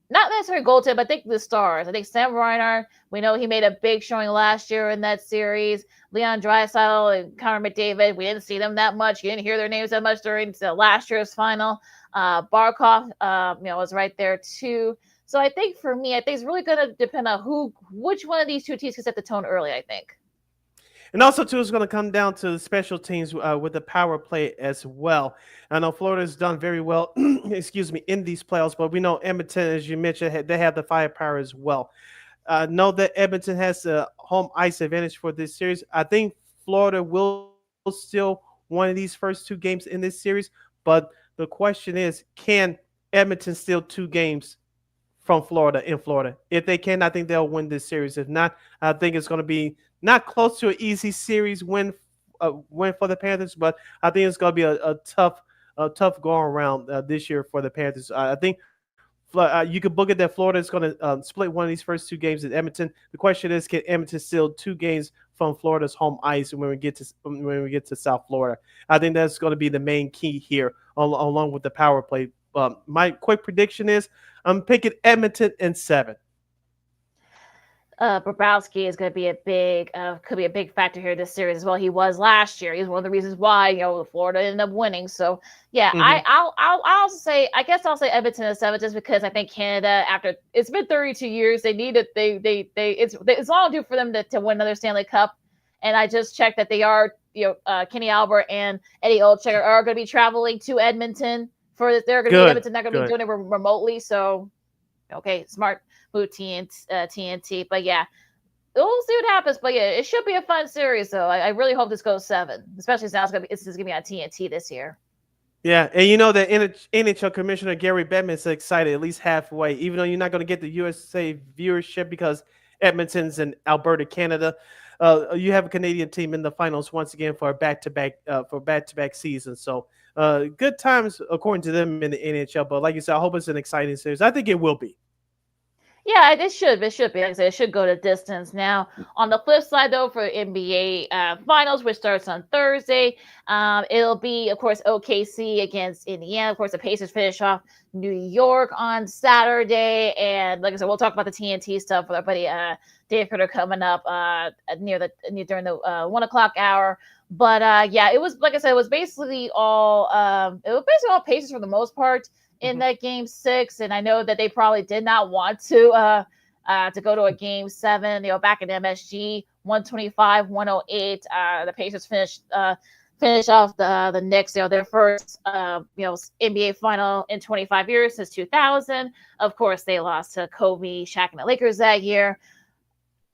not necessarily goaltending, but I think the stars. I think Sam Reinhart, we know he made a big showing last year in that series. Leon Draisaitl and Connor McDavid, we didn't see them that much. You didn't hear their names that much during last year's final. Barkov, was right there too. So I think for me, it's really going to depend on which one of these two teams can set the tone early, I think. And also, too, it's going to come down to the special teams with the power play as well. I know Florida's done very well, in these playoffs, but we know Edmonton, as you mentioned, they have the firepower as well. Know that Edmonton has the home ice advantage for this series. I think Florida will still win these first two games in this series, but the question is, can Edmonton steal two games from Florida in Florida? If they can, I think they'll win this series. If not, I think it's going to be not close to an easy series win for the Panthers, but I think it's going to be a tough go around this year for the Panthers. I think you could book it that Florida is going to split one of these first two games at Edmonton. The question is, can Edmonton steal two games from Florida's home ice when we get to South Florida? I think that's going to be the main key here, along with the power play. My quick prediction is I'm picking Edmonton in 7. Bobrovsky is going to be could be a big factor here this series as well. He was last year. He's one of the reasons why Florida ended up winning. So yeah, I'll also say I'll say Edmonton is 7 just because I think Canada, after it's been 32 years, they need it. It's long due for them to win another Stanley Cup. And I just checked that they are Kenny Albert and Eddie Olczyk are going to be traveling to Edmonton for this. They're going to be Edmonton. They're going to be doing it remotely. So okay, smart. TNT, but yeah, we'll see what happens. But yeah, it should be a fun series, though. I really hope this goes 7, especially since it's going to be on TNT this year. Yeah, and the NHL Commissioner Gary Bettman is excited at least halfway, even though you're not going to get the USA viewership because Edmonton's in Alberta, Canada. You have a Canadian team in the finals once again for a back-to-back season. So good times according to them in the NHL. But like you said, I hope it's an exciting series. I think it will be. Yeah, it should be. Like I said, it should go to distance. Now, on the flip side, though, for NBA Finals, which starts on Thursday, it'll be, of course, OKC against Indiana. Of course, the Pacers finish off New York on Saturday. And like I said, we'll talk about the TNT stuff with our buddy Dave Kerner coming up during the 1 o'clock hour. But yeah, it was, like I said, it was basically all Pacers for the most part in that game 6, and I know that they probably did not want to go to a game 7. Back in MSG, 125-108. The Pacers finished off the Knicks. Their first NBA final in 25 years since 2000. Of course, they lost to Kobe, Shaq, and the Lakers that year.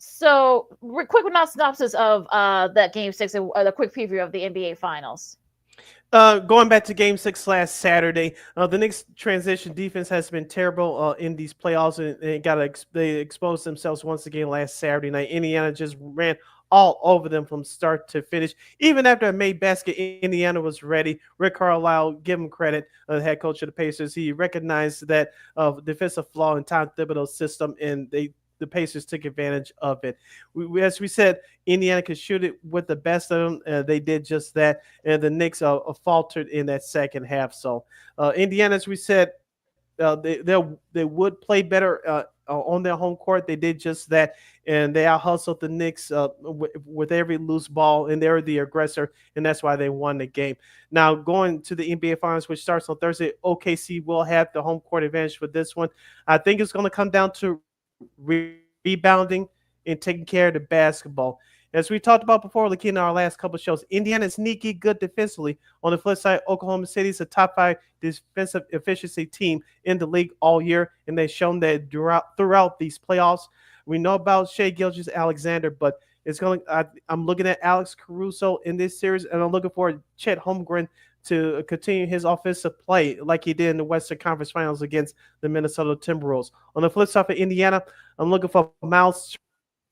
So, quick synopsis of that Game 6 and the quick preview of the NBA Finals. Going back to Game 6 last Saturday, the Knicks' transition defense has been terrible in these playoffs, and they exposed themselves once again last Saturday night. Indiana just ran all over them from start to finish. Even after a made basket, Indiana was ready. Rick Carlisle, give him credit, the head coach of the Pacers. He recognized that defensive flaw in Tom Thibodeau's system, and the Pacers took advantage of it. As we said, Indiana could shoot it with the best of them. They did just that, and the Knicks faltered in that second half. So Indiana, as we said, they would play better on their home court. They did just that, and they out hustled the Knicks with every loose ball, and they're the aggressor, and that's why they won the game. Now, going to the NBA Finals, which starts on Thursday, OKC will have the home court advantage for this one. I think it's going to come down to rebounding and taking care of the basketball. As we talked about before, LaKeena, in our last couple of shows, Indiana is sneaky good defensively. On the flip side, Oklahoma City is a top 5 defensive efficiency team in the league all year, and they've shown that throughout these playoffs. We know about Shai Gilgeous-Alexander, but I'm looking at Alex Caruso in this series, and I'm looking for Chet Holmgren to continue his offensive play like he did in the Western Conference Finals against the Minnesota Timberwolves. On the flip side for Indiana, I'm looking for Miles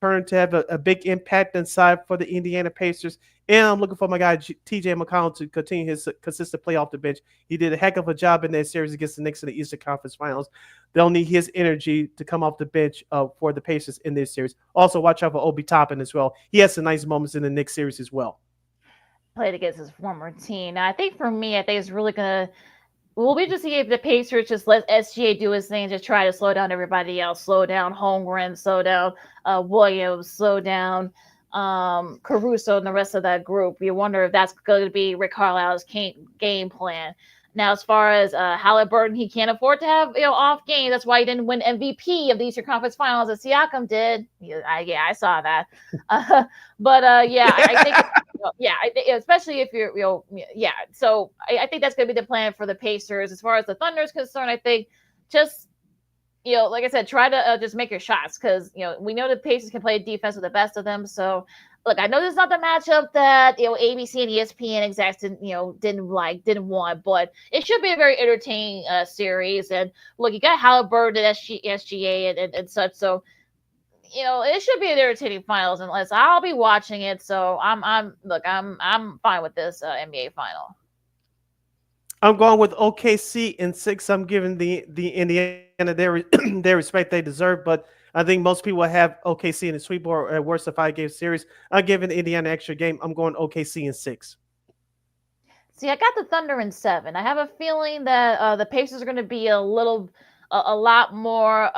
Turner to have a big impact inside for the Indiana Pacers, and I'm looking for my guy TJ McConnell to continue his consistent play off the bench. He did a heck of a job in that series against the Knicks in the Eastern Conference Finals. They'll need his energy to come off the bench for the Pacers in this series. Also, watch out for Obi Toppin as well. He has some nice moments in the Knicks series as well. Played against his former team. Now, I think for me, I think it's really gonna. We'll be just see if the Pacers just let SGA do his thing, just try to slow down everybody else, slow down Holmgren, slow down Williams, slow down Caruso and the rest of that group. You wonder if that's going to be Rick Carlisle's game plan. Now, as far as Halliburton, he can't afford to have off games. That's why he didn't win MVP of the Eastern Conference Finals as Siakam did. I saw that. I think. Especially if you're, So I think that's going to be the plan for the Pacers. As far as the Thunder is concerned, I think just, like I said, try to just make your shots because, we know the Pacers can play defense with the best of them. So, look, I know this is not the matchup that, ABC and ESPN execs didn't want, but it should be a very entertaining series. And look, you got Halliburton and SGA and such. So, it should be an entertaining finals, unless I'll be watching it. So I'm fine with this NBA final. I'm going with OKC in 6. I'm giving the Indiana their respect they deserve, but I think most people have OKC in the sweep or at worst a 5-game series. I'm giving Indiana an extra game. I'm going OKC in 6. See, I got the Thunder in 7. I have a feeling that the Pacers are going to be a lot more,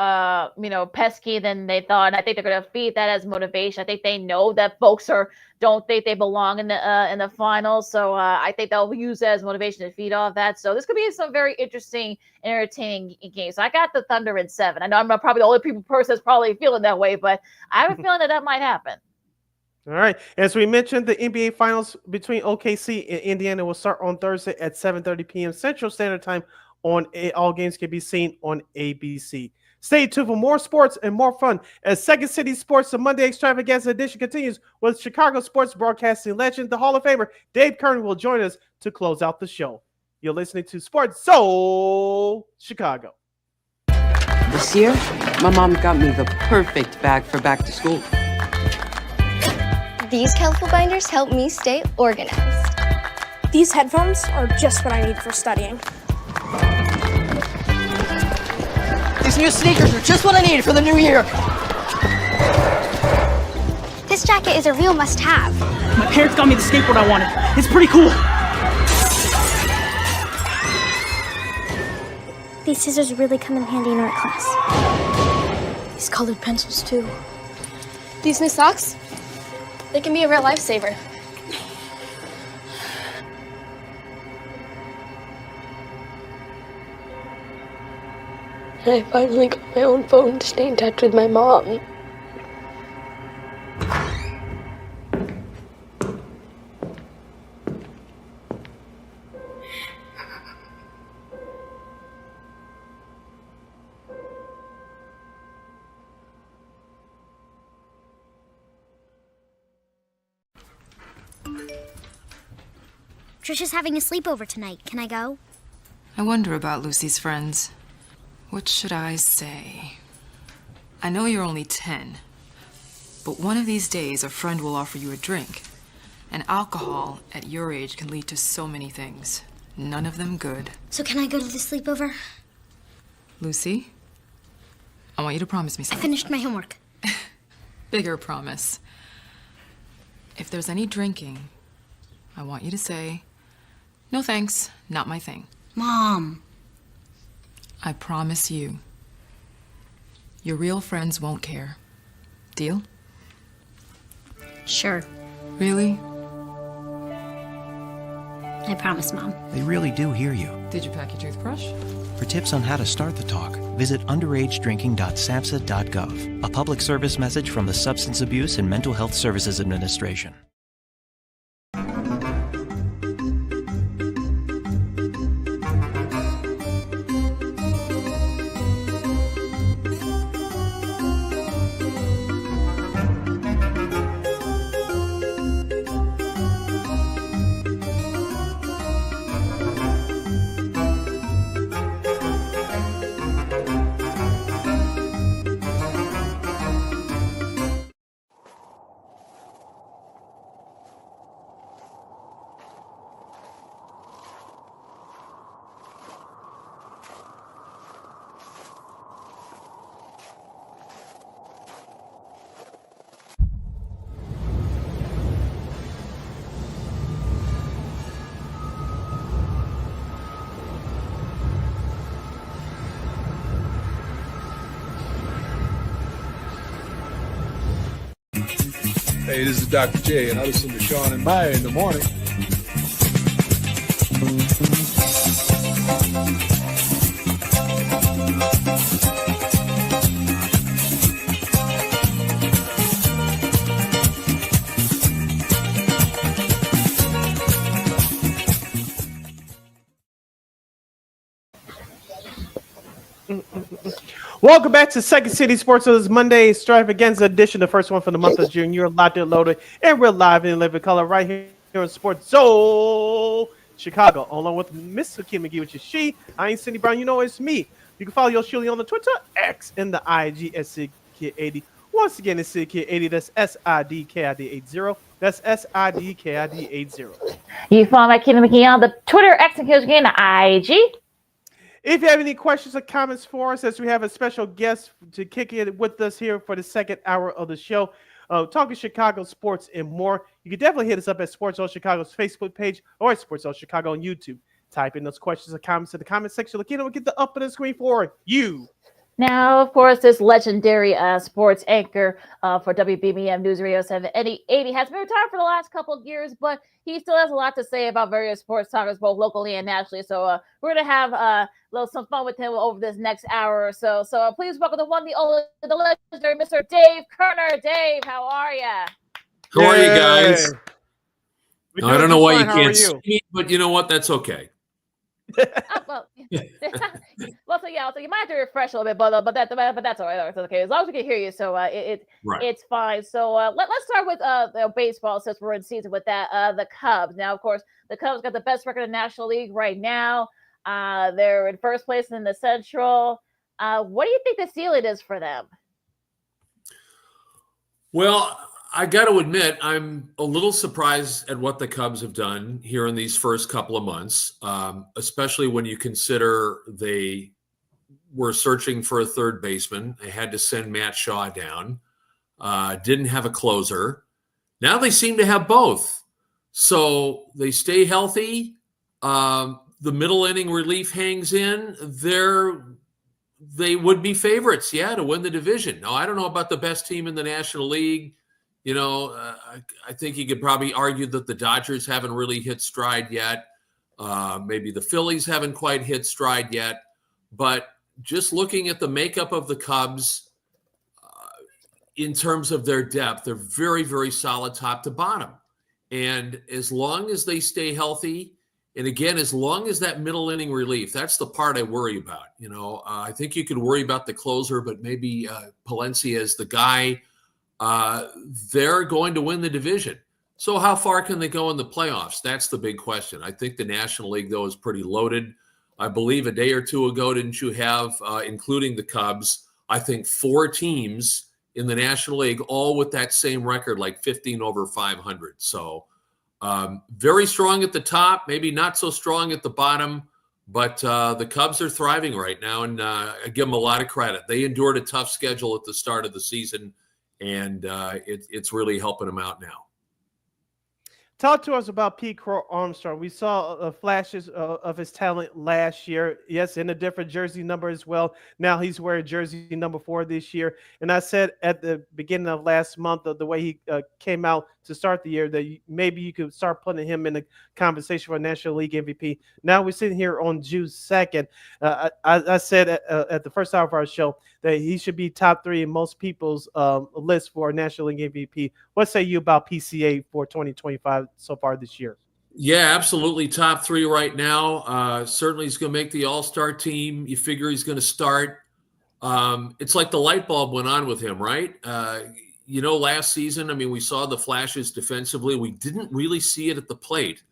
pesky than they thought. And I think they're going to feed that as motivation. I think they know that folks don't think they belong in the finals. So I think they'll use that as motivation to feed off that. So this could be some very interesting, entertaining games. So I got the Thunder in 7. I know I'm probably the only person that's probably feeling that way, but I have a feeling that might happen. All right. As we mentioned, the NBA Finals between OKC and Indiana will start on Thursday at 7:30 p.m. Central Standard Time. All games can be seen on ABC. Stay tuned for more sports and more fun as Second City Sports, the Monday Extravaganza edition continues with Chicago sports broadcasting legend, the Hall of Famer, Dave Kerner will join us to close out the show. You're listening to Sports Soul Chicago. This year, my mom got me the perfect bag for back to school. These colorful binders help me stay organized. These headphones are just what I need for studying. These new sneakers are just what I needed for the new year. This jacket is a real must-have. My parents got me the skateboard I wanted. It's pretty cool. These scissors really come in handy in art class. These colored pencils, too. These new socks, they can be a real lifesaver. I finally got my own phone to stay in touch with my mom. Trisha's having a sleepover tonight. Can I go? I wonder about Lucy's friends. What should I say? I know you're only 10, but one of these days a friend will offer you a drink. And alcohol at your age can lead to so many things. None of them good. So can I go to the sleepover? Lucy, I want you to promise me I something. finished my homework. Bigger promise. If there's any drinking, I want you to say, "No thanks, not my thing." Mom. I promise you. Your real friends won't care. Deal? Sure. Really? I promise, Mom. They really do hear you. Did you pack your toothbrush? For tips on how to start the talk, visit underagedrinking.samhsa.gov. A public service message from the Substance Abuse and Mental Health Services Administration. Hey, this is Dr. J, and I listen to Sean and Maya in the morning. Welcome back to Second City Sports. So this Monday extravaganza edition, the first one for the month of June. You're locked and loaded, and we're live in living color right here on Sports Zone Chicago, along with Miss LaKeena McGee, which is she. I ain't Sidney Brown. You know it's me. You can follow your Shirley on the Twitter, X, and the IG at SidKid80. Once again, it's SidKid80. That's SIDKID80. That's SIDKID80. You can follow LaKeena McGee on the Twitter, X, and again, the IG. If you have any questions or comments for us, as we have a special guest to kick it with us here for the second hour of the show, talking Chicago sports and more, you can definitely hit us up at Sports Zone Chicago's Facebook page or at Sports Zone Chicago on YouTube. Type in those questions or comments in the comment section. LaKeena will get the up on the screen for you. Now, of course, this legendary sports anchor for WBBM Newsradio 780 has been retired for the last couple of years, but he still has a lot to say about various sports topics, both locally and nationally. So we're going to have some fun with him over this next hour or so. So please welcome the one, the only, the legendary Mr. Dave Kerner. Dave, how are you? How are you guys? I don't know why you can't see see me, but you know what? That's okay. Well, so you might have to refresh a little bit, but that's all right. It's okay as long as we can hear you. So it's fine. So let's start with baseball since we're in season with that. The Cubs. Now, of course, the Cubs got the best record in the National League right now. They're in first place in the Central. What do you think the ceiling is for them? Well, I got to admit, I'm a little surprised at what the Cubs have done here in these first couple of months, especially when you consider they were searching for a third baseman. They had to send Matt Shaw down, didn't have a closer. Now they seem to have both. So they stay healthy. The middle inning relief hangs in. They would be favorites, to win the division. Now, I don't know about the best team in the National League. You know, I think you could probably argue that the Dodgers haven't really hit stride yet. Maybe the Phillies haven't quite hit stride yet. But just looking at the makeup of the Cubs, in terms of their depth, they're very, very solid top to bottom. And as long as they stay healthy, and again, as long as that middle inning relief, that's the part I worry about. You know, I think you could worry about the closer, but maybe Palencia is the guy. They're going to win the division. So how far can they go in the playoffs? That's the big question. I think the National League, though, is pretty loaded. I believe a day or two ago, didn't you have, including the Cubs, I think 4 teams in the National League, all with that same record, like 15 over 500. So very strong at the top, maybe not so strong at the bottom, but the Cubs are thriving right now, and I give them a lot of credit. They endured a tough schedule at the start of the season, and it's really helping them out now. Talk to us about Pete Crow Armstrong. We saw flashes of his talent last year. Yes, in a different jersey number as well. Now he's wearing jersey number 4 this year. And I said at the beginning of last month, the way he came out to start the year, that maybe you could start putting him in the conversation for National League MVP. Now we're sitting here on June 2nd. I said at the first hour of our show that he should be top 3 in most people's list for National League MVP. What say you about PCA for 2025 so far this year? Yeah, absolutely. Top 3 right now. Certainly he's going to make the All-Star team. You figure he's going to start. It's like the light bulb went on with him, right? Last season, I mean, we saw the flashes defensively. We didn't really see it at the plate,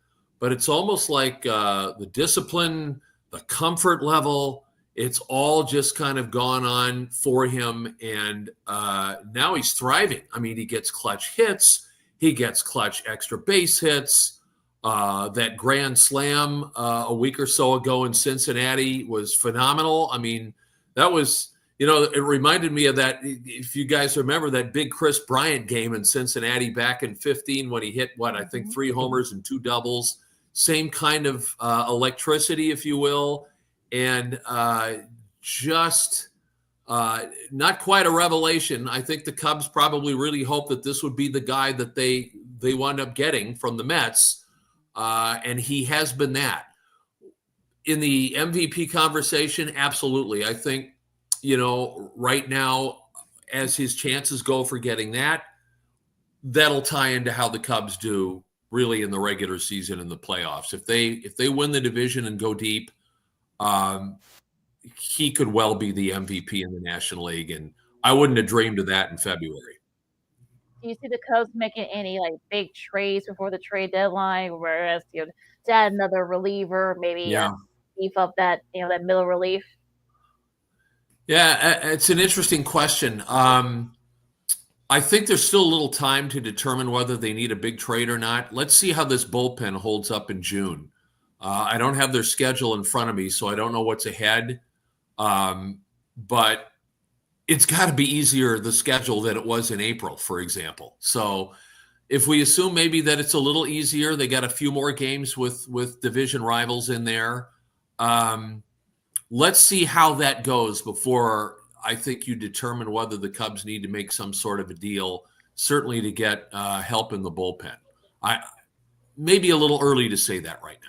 but it's almost like the discipline, the comfort level, it's all just kind of gone on for him. And now he's thriving. I mean, he gets clutch hits. He gets clutch extra base hits. That grand slam a week or so ago in Cincinnati was phenomenal. I mean, that was, it reminded me of that. If you guys remember that big Chris Bryant game in Cincinnati back in 2015 when he hit, I think 3 homers and 2 doubles. Same kind of electricity, if you will. And just not quite a revelation. I think the Cubs probably really hope that this would be the guy that they wound up getting from the Mets. And he has been that. In the MVP conversation, absolutely. I think, right now, as his chances go for getting that, that'll tie into how the Cubs do really in the regular season and the playoffs. If they win the division and go deep, he could well be the MVP in the National League. And I wouldn't have dreamed of that in February. Do you see the Cubs making any big trades before the trade deadline, whereas to add another reliever, maybe beef up that that middle relief? Yeah, it's an interesting question. I think there's still a little time to determine whether they need a big trade or not. Let's see how this bullpen holds up in June. I don't have their schedule in front of me, so I don't know what's ahead. But it's got to be easier, the schedule, than it was in April, for example. So if we assume maybe that it's a little easier, they got a few more games with division rivals in there. Let's see how that goes before I think you determine whether the Cubs need to make some sort of a deal, certainly to get help in the bullpen. Maybe a little early to say that right now.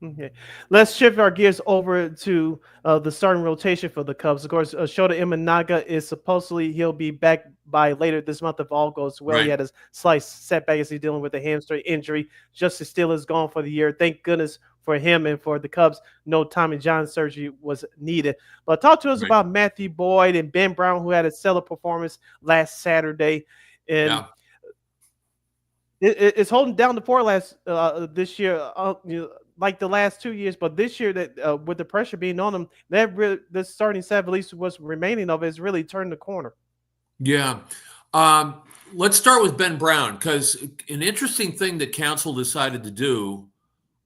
Okay, let's shift our gears over to the starting rotation for the Cubs. Of course, Shota Imanaga is supposedly he'll be back by later this month if all goes well. Right. He had a slight setback as he's dealing with a hamstring injury. Justin Steele is gone for the year. Thank goodness for him and for the Cubs. No Tommy John surgery was needed. But talk to us about Matthew Boyd and Ben Brown, who had a stellar performance last Saturday. And it's holding down the fort this year. Like the last 2 years, but this year that with the pressure being on them, the starting set, at least what's remaining of it, has really turned the corner. Yeah. Let's start with Ben Brown, because an interesting thing that Counsell decided to do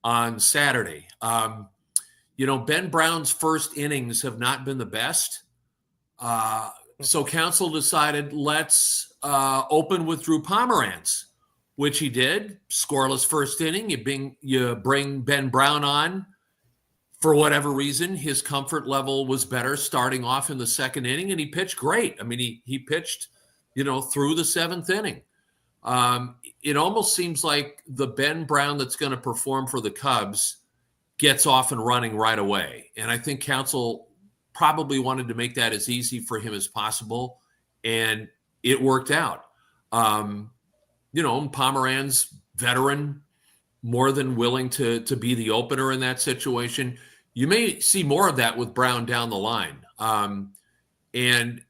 on Saturday, Ben Brown's first innings have not been the best. So Counsell decided, let's open with Drew Pomeranz, which he did. Scoreless first inning. You bring Ben Brown on. For whatever reason, his comfort level was better starting off in the second inning, and he pitched great. I mean, he pitched, through the 7th inning. It almost seems like the Ben Brown that's going to perform for the Cubs gets off and running right away. And I think Counsell probably wanted to make that as easy for him as possible, and it worked out. Pomeranz, veteran, more than willing to be the opener in that situation. You may see more of that with Brown down the line. And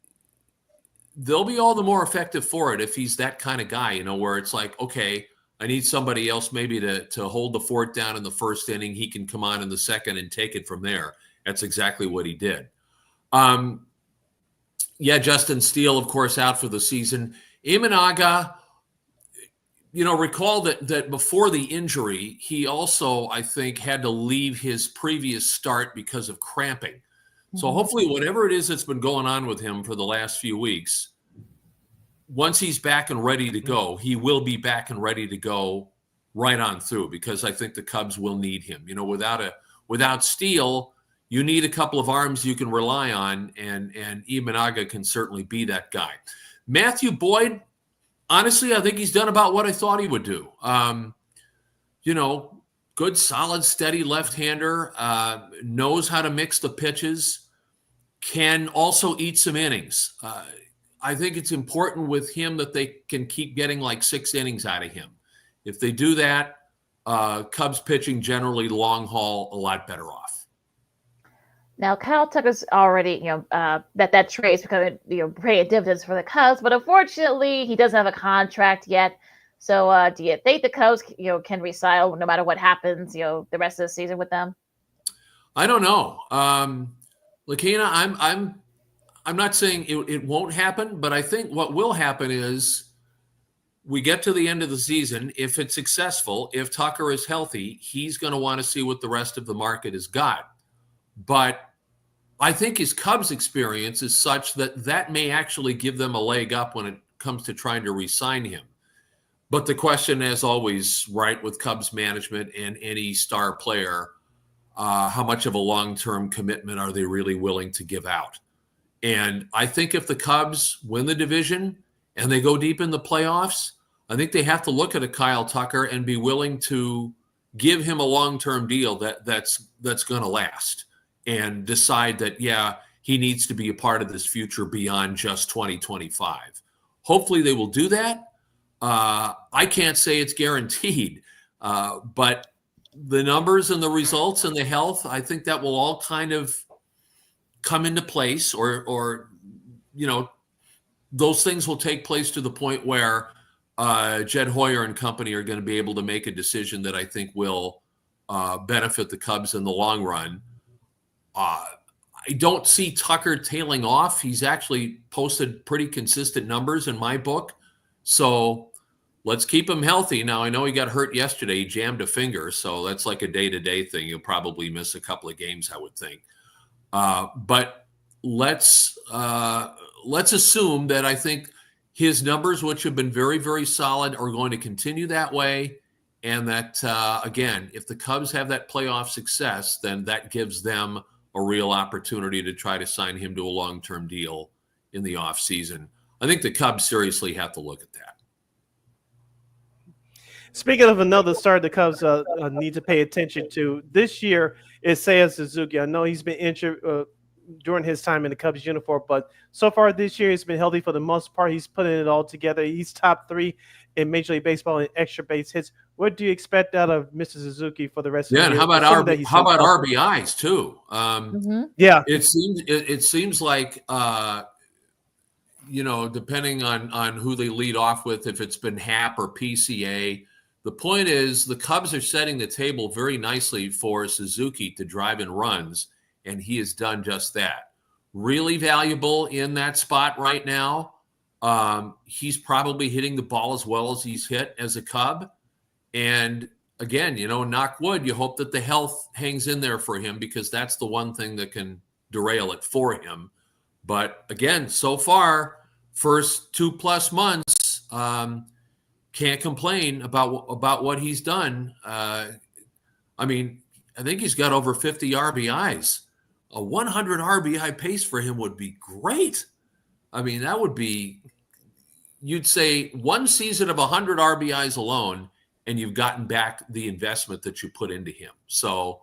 they'll be all the more effective for it if he's that kind of guy, where it's like, okay, I need somebody else maybe to hold the fort down in the first inning. He can come on in the second and take it from there. That's exactly what he did. Justin Steele, of course, out for the season. Imanaga, recall that before the injury, he also, I think, had to leave his previous start because of cramping. So hopefully whatever it is that's been going on with him for the last few weeks, once he's back and ready to go, he will be back and ready to go right on through, because I think the Cubs will need him. Without Steele, you need a couple of arms you can rely on, and Imanaga can certainly be that guy. Matthew Boyd, honestly, I think he's done about what I thought he would do. Good, solid, steady left-hander, knows how to mix the pitches, can also eat some innings. I think it's important with him that they can keep getting like 6 innings out of him. If they do that, Cubs pitching generally long haul a lot better off. Now, Kyle Tucker's already, that trade's becoming, paying dividends for the Cubs, but unfortunately, he doesn't have a contract yet. So, do you think the Cubs, can resign no matter what happens, the rest of the season with them? I don't know. LaKeena, I'm not saying it won't happen, but I think what will happen is we get to the end of the season. If it's successful, if Tucker is healthy, he's going to want to see what the rest of the market has got. But I think his Cubs experience is such that may actually give them a leg up when it comes to trying to re-sign him. But the question, as always, right, with Cubs management and any star player, how much of a long-term commitment are they really willing to give out? And I think if the Cubs win the division and they go deep in the playoffs, I think they have to look at a Kyle Tucker and be willing to give him a long-term deal that's going to last, and decide that, he needs to be a part of this future beyond just 2025. Hopefully they will do that. I can't say it's guaranteed, but the numbers and the results and the health, I think that will all kind of come into place, or those things will take place to the point where Jed Hoyer and company are going to be able to make a decision that I think will benefit the Cubs in the long run. I don't see Tucker tailing off. He's actually posted pretty consistent numbers in my book. So let's keep him healthy. Now, I know he got hurt yesterday. He jammed a finger, so that's like a day-to-day thing. He'll probably miss a couple of games, I would think. But let's assume that I think his numbers, which have been very, very solid, are going to continue that way. And that, again, if the Cubs have that playoff success, then that gives them a real opportunity to try to sign him to a long-term deal in the offseason. I think the Cubs seriously have to look at that. Speaking of another star the Cubs need to pay attention to this year is Seiya Suzuki. I know he's been injured during his time in the Cubs uniform, but so far this year he's been healthy for the most part. He's putting it all together. He's top 3 in Major League Baseball in extra base hits. What do you expect out of Mr. Suzuki for the rest of the year? And how about RBIs too? Yeah, it seems like depending on who they lead off with, if it's been Happ or PCA. The point is the Cubs are setting the table very nicely for Suzuki to drive in runs, and he has done just that. Really valuable in that spot right now. He's probably hitting the ball as well as he's hit as a Cub. And again, knock wood, you hope that the health hangs in there for him, because that's the one thing that can derail it for him. But again, so far, first 2+ months, can't complain about what he's done. I think he's got over 50 RBIs. A 100 RBI pace for him would be great. That would be, you'd say one season of 100 RBIs alone, and you've gotten back the investment that you put into him. So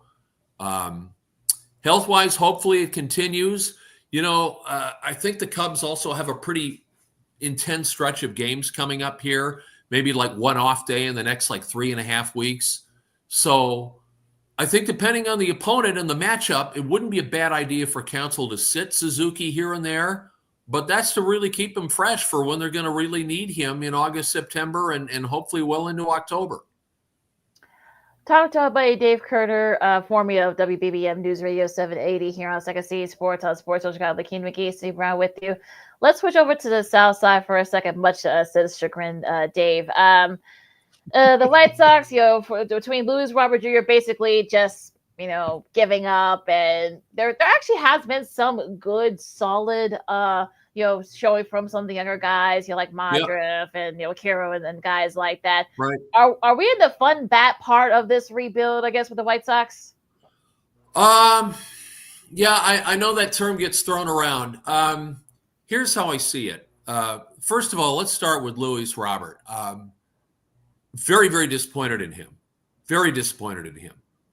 health-wise, hopefully it continues. I think the Cubs also have a pretty intense stretch of games coming up here, maybe like one off day in the next 3.5 weeks. So I think depending on the opponent and the matchup, it wouldn't be a bad idea for Counsell to sit Suzuki here and there. but that's to really keep him fresh for when they're going to really need him in August, September, and hopefully well into October. Talk to our buddy Dave Kerner, formerly of WBBM Newsradio 780 here on Second City Sports on Sports Social Chicago. LaKeena, McGee, Steve Brown with you. Let's switch over to the South Side for a second, much to us, chagrin, Dave. The White Sox, between Luis Robert Jr. basically just, giving up, and there actually has been some good, solid, showing from some of the younger guys, like Modriff and Kiro and guys like that. Right. Are we in the fun bat part of this rebuild, I guess, with the White Sox? Yeah, I know that term gets thrown around. Here's how I see it. First of all, let's start with Luis Robert. Very, very disappointed in him. Very disappointed in him.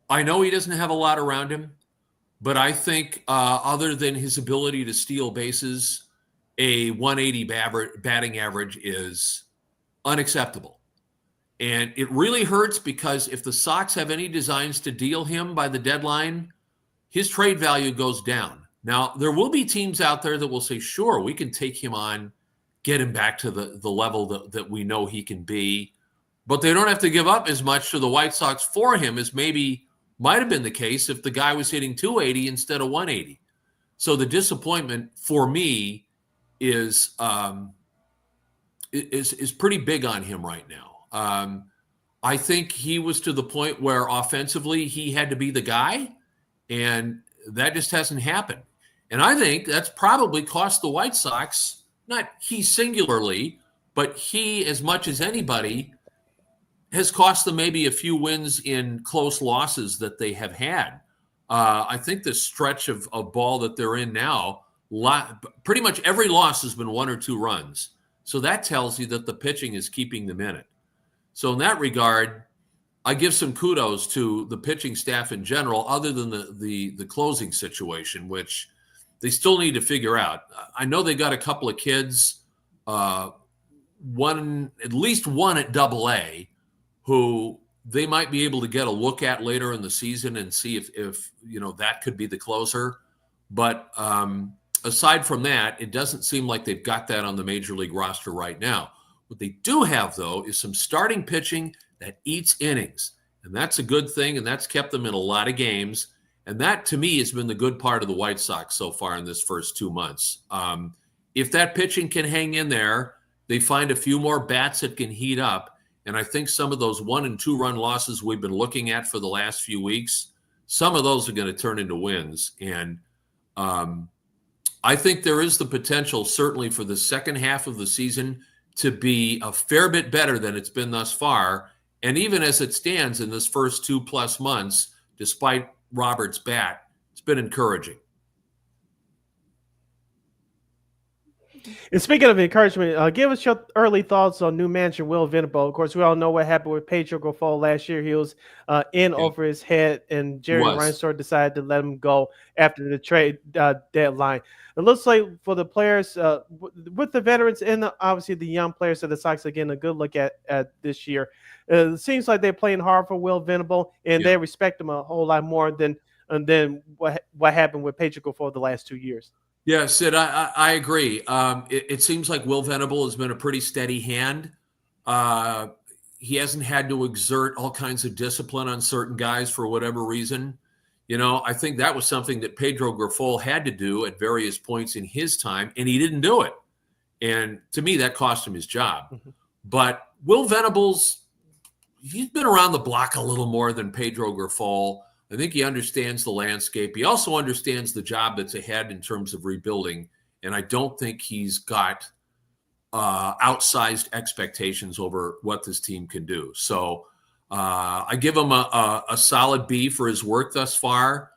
I know he doesn't have a lot around him, but I think other than his ability to steal bases, a 180 batting average is unacceptable. And it really hurts because if the Sox have any designs to deal him by the deadline, his trade value goes down. Now, there will be teams out there that will say, sure, we can take him on, get him back to the level that we know he can be, but they don't have to give up as much to the White Sox for him as maybe might have been the case if the guy was hitting 280 instead of 180. So the disappointment for me is pretty big on him right now. I think he was to the point where offensively he had to be the guy, and that just hasn't happened. And I think that's probably cost the White Sox, not he singularly, but he, as much as anybody, has cost them maybe a few wins in close losses that they have had. I think the stretch of ball that they're in now, pretty much every loss has been 1 or 2 runs. So that tells you that the pitching is keeping them in it. So in that regard, I give some kudos to the pitching staff in general, other than the closing situation, which they still need to figure out. I know they got a couple of kids, at least one at AA, who they might be able to get a look at later in the season and see if that could be the closer. But aside from that, it doesn't seem like they've got that on the major league roster right now. What they do have, though, is some starting pitching that eats innings. And that's a good thing, and that's kept them in a lot of games. And that, to me, has been the good part of the White Sox so far in this first 2 months. If that pitching can hang in there, they find a few more bats that can heat up. And I think some of those 1 and 2 run losses we've been looking at for the last few weeks, some of those are going to turn into wins. And I think there is the potential, certainly for the second half of the season, to be a fair bit better than it's been thus far. And even as it stands in this first 2+ months, despite Robert's bat, it's been encouraging. And speaking of encouragement, give us your early thoughts on new manager Will Venable. Of course, we all know what happened with Pedro Grifol last year. He was in over his head, and Jerry Reinsdorf decided to let him go after the trade deadline. It looks like for the players, with the veterans and obviously the young players that the Sox are getting a good look at this year, it seems like they're playing hard for Will Venable, and they respect him a whole lot more than what happened with Pedro Grifol the last 2 years. Yeah, Sid, I agree. It seems like Will Venable has been a pretty steady hand. He hasn't had to exert all kinds of discipline on certain guys for whatever reason. I think that was something that Pedro Grifol had to do at various points in his time, and he didn't do it. And to me, that cost him his job. Mm-hmm. But Will Venable's, he's been around the block a little more than Pedro Grifol. I think he understands the landscape. He also understands the job that's ahead in terms of rebuilding. And I don't think he's got outsized expectations over what this team can do. So I give him a solid B for his work thus far.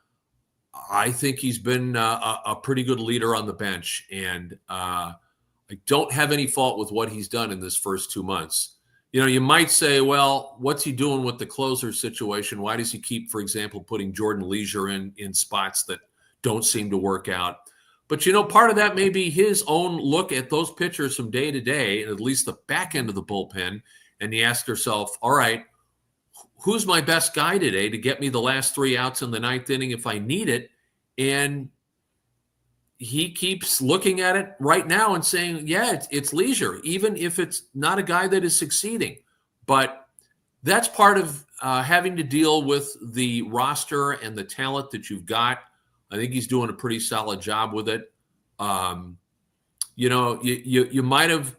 I think he's been a pretty good leader on the bench. And I don't have any fault with what he's done in this first 2 months. You might say, well, what's he doing with the closer situation? Why does he keep, for example, putting Jordan Leisure in spots that don't seem to work out? But, part of that may be his own look at those pitchers from day to day, and at least the back end of the bullpen. And he asked herself, all right, who's my best guy today to get me the last 3 outs in the 9th inning if I need it? And he keeps looking at it right now and saying, yeah, it's leisure, even if it's not a guy that is succeeding. But that's part of having to deal with the roster and the talent that you've got. I think he's doing a pretty solid job with it. You might have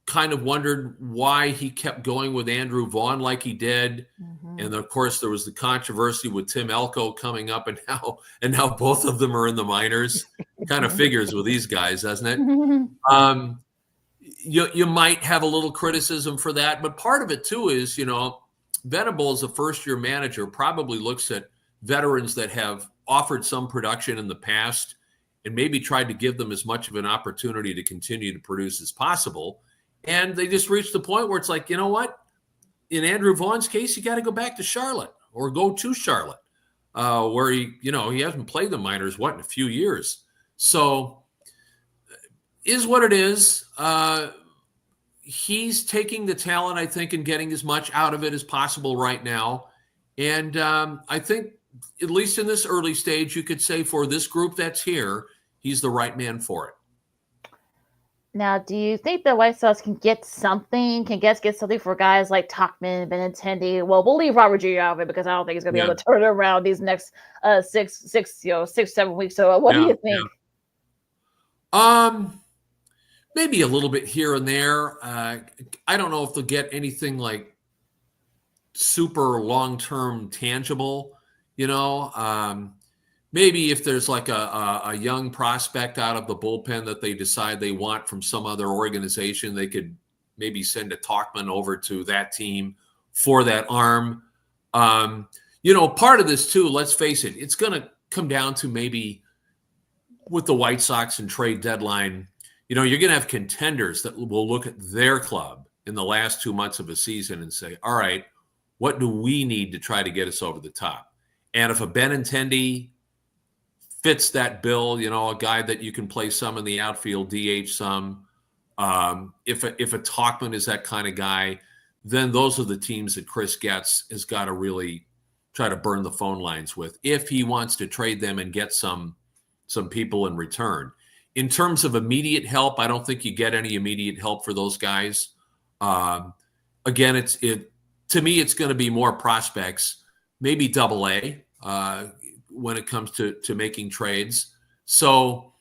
kind of wondered why he kept going with Andrew Vaughn like he did. Mm-hmm. And of course, there was the controversy with Tim Elko coming up, and now both of them are in the minors. Kind of figures with these guys, doesn't it? You might have a little criticism for that, but part of it too is, Venable as a first-year manager probably looks at veterans that have offered some production in the past and maybe tried to give them as much of an opportunity to continue to produce as possible. And they just reached the point where it's like, you know what? In Andrew Vaughn's case, you got to go back to Charlotte or go to Charlotte, where he hasn't played the minors, in a few years. So is what it is. He's taking the talent, I think, and getting as much out of it as possible right now. And I think, at least in this early stage, you could say for this group that's here, he's the right man for it. Now, do you think the White Sox can get something? Can get something for guys like Tauchman, Benintendi? Well, we'll leave Robert Jr. out of it because I don't think he's going to be able to turn it around these next 6-7 weeks. So, what do you think? Yeah. Maybe a little bit here and there. I don't know if they'll get anything like super long-term tangible. Maybe if there's like a young prospect out of the bullpen that they decide they want from some other organization, they could maybe send a Tauchman over to that team for that arm. Part of this too, let's face it, it's going to come down to maybe with the White Sox and trade deadline, you're going to have contenders that will look at their club in the last 2 months of a season and say, all right, what do we need to try to get us over the top? And if a Benintendi fits that bill, a guy that you can play some in the outfield, DH some, if a Tauchman is that kind of guy, then those are the teams that Chris Getz has got to really try to burn the phone lines with if he wants to trade them and get some people in return. In terms of immediate help, I don't think you get any immediate help for those guys. Again, to me, it's going to be more prospects, maybe AA when it comes to making trades. So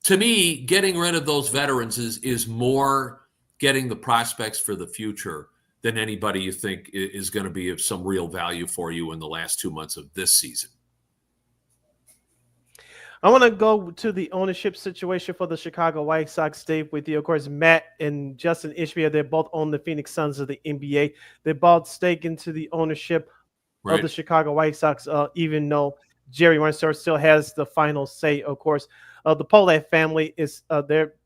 to me, getting rid of those veterans is more getting the prospects for the future than anybody you think is going to be of some real value for you in the last 2 months of this season. I want to go to the ownership situation for the Chicago White Sox. Dave, with you. Of course, Matt and Justin Ishbia, they both own the Phoenix Suns of the NBA. They both stake into the ownership of the Chicago White Sox, even though Jerry Reinsdorf still has the final say, of course. The Polak family is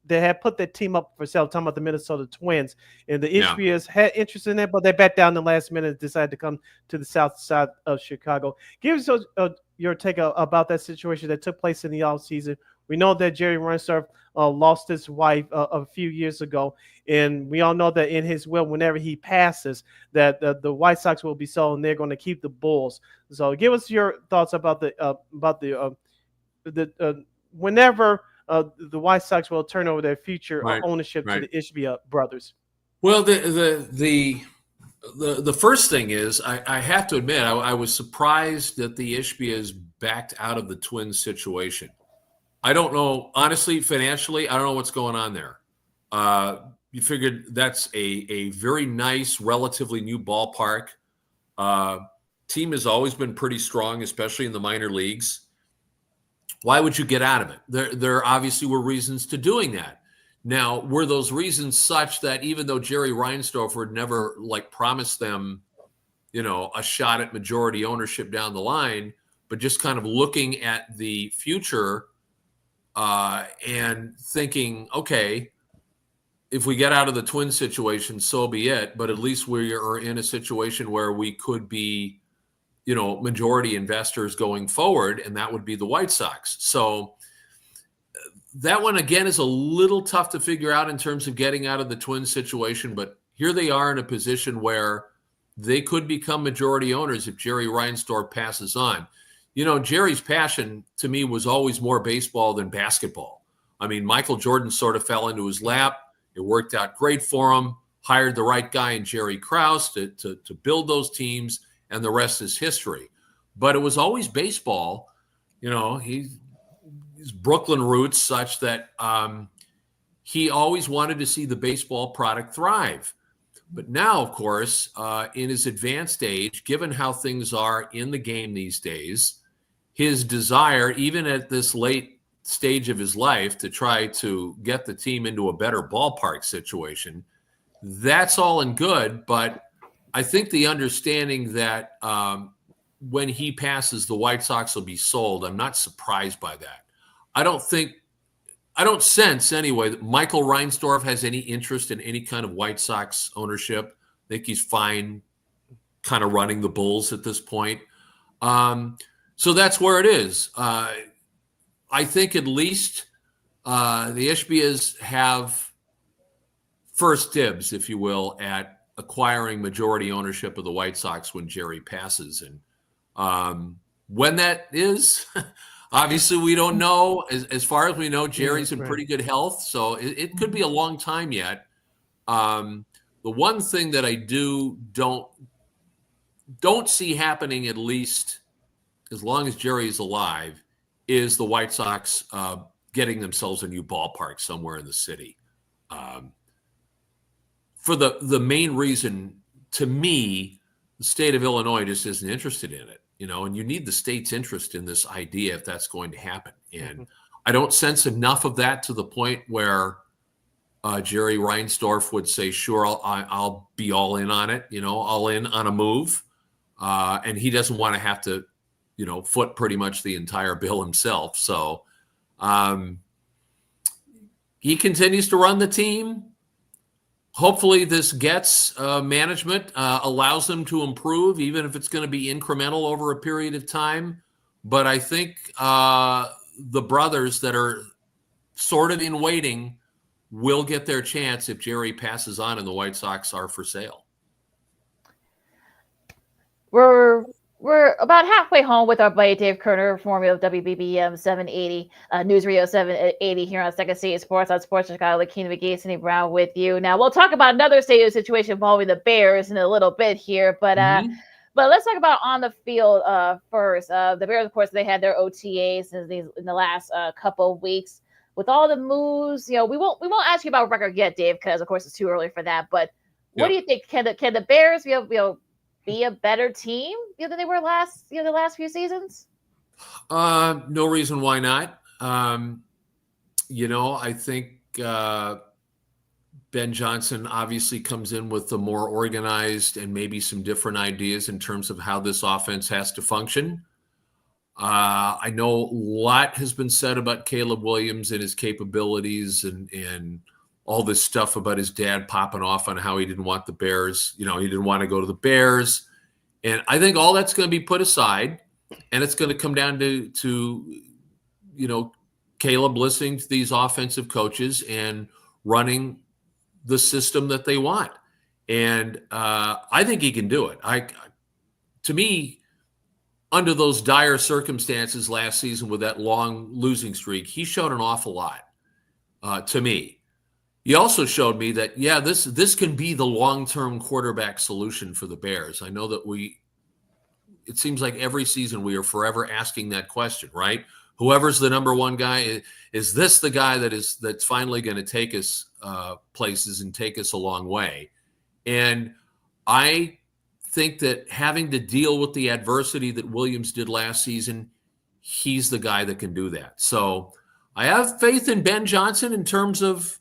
they had put their team up for sale, talking about the Minnesota Twins. And the Ishbias had interest in that, but they backed down the last minute and decided to come to the south side of Chicago. Give us your take about that situation that took place in the offseason. We know that Jerry Reinsdorf lost his wife a few years ago, and we all know that in his will, whenever he passes, that the White Sox will be sold and they're going to keep the Bulls. So, give us your thoughts about whenever the White Sox will turn over their future ownership to the Ishbia brothers. Well, the first thing is I have to admit I was surprised that the Ishbias backed out of the Twins situation. I don't know, honestly, financially, I don't know what's going on there. You figured that's a very nice, relatively new ballpark. Team has always been pretty strong, especially in the minor leagues. Why would you get out of it? There obviously were reasons to doing that. Now, were those reasons such that even though Jerry Reinsdorf would never promised them, a shot at majority ownership down the line, but just kind of looking at the future and thinking, okay, if we get out of the Twin situation, so be it. But at least we are in a situation where we could be, majority investors going forward, and that would be the White Sox. So that one, again, is a little tough to figure out in terms of getting out of the Twin situation. But here they are in a position where they could become majority owners if Jerry Reinsdorf passes on. Jerry's passion to me was always more baseball than basketball. I mean, Michael Jordan sort of fell into his lap. It worked out great for him. Hired the right guy in Jerry Krause to build those teams, and the rest is history. But it was always baseball. You know, his Brooklyn roots such that he always wanted to see the baseball product thrive. But now, of course, in his advanced age, given how things are in the game these days, his desire, even at this late stage of his life, to try to get the team into a better ballpark situation, that's all and good. But I think the understanding that when he passes, the White Sox will be sold, I'm not surprised by that. I don't sense anyway that Michael Reinsdorf has any interest in any kind of White Sox ownership. I think he's fine kind of running the Bulls at this point. So that's where it is. I think at least the Ishbias have first dibs, if you will, at acquiring majority ownership of the White Sox when Jerry passes. And when that is, obviously we don't know. As far as we know, Jerry's in pretty good health, so it could be a long time yet. The one thing that I don't see happening, at least as long as Jerry is alive, is the White Sox getting themselves a new ballpark somewhere in the city. For the main reason, to me, the state of Illinois just isn't interested in it, you know, and you need the state's interest in this idea if that's going to happen. And I don't sense enough of that to the point where Jerry Reinsdorf would say, sure, I'll be all in on it, you know, all in on a move. And he doesn't want to have to, you know, foot pretty much the entire bill himself. So he continues to run the team. Hopefully this gets management, allows them to improve, even if it's going to be incremental over a period of time. But I think the brothers that are sort of in waiting will get their chance if Jerry passes on and the White Sox are for sale. We're about halfway home with our buddy Dave Kerner, formerly of WBBM 780, Newsradio 780 here on Second City Sports on Sports Chicago. LaKeena, McGee, Sidney Brown with you. Now we'll talk about another stadium situation involving the Bears in a little bit here, but let's talk about on the field first. The Bears, of course, they had their OTAs in the last couple of weeks. With all the moves, you know, we won't ask you about record yet, Dave, because of course it's too early for that. But what do you think? Can the Bears be a better team than they were the last few seasons? No reason why not. You know, I think Ben Johnson obviously comes in with the more organized and maybe some different ideas in terms of how this offense has to function. I know a lot has been said about Caleb Williams and his capabilities and all this stuff about his dad popping off on how he didn't want the Bears. You know, he didn't want to go to the Bears. And I think all that's going to be put aside, and it's going to come down to you know, Caleb listening to these offensive coaches and running the system that they want. And I think he can do it. To me, under those dire circumstances last season with that long losing streak, he showed an awful lot to me. He also showed me that, yeah, this can be the long-term quarterback solution for the Bears. I know that it seems like every season we are forever asking that question, right? Whoever's the number one guy, is this the guy that's finally going to take us places and take us a long way? And I think that having to deal with the adversity that Williams did last season, he's the guy that can do that. So I have faith in Ben Johnson in terms of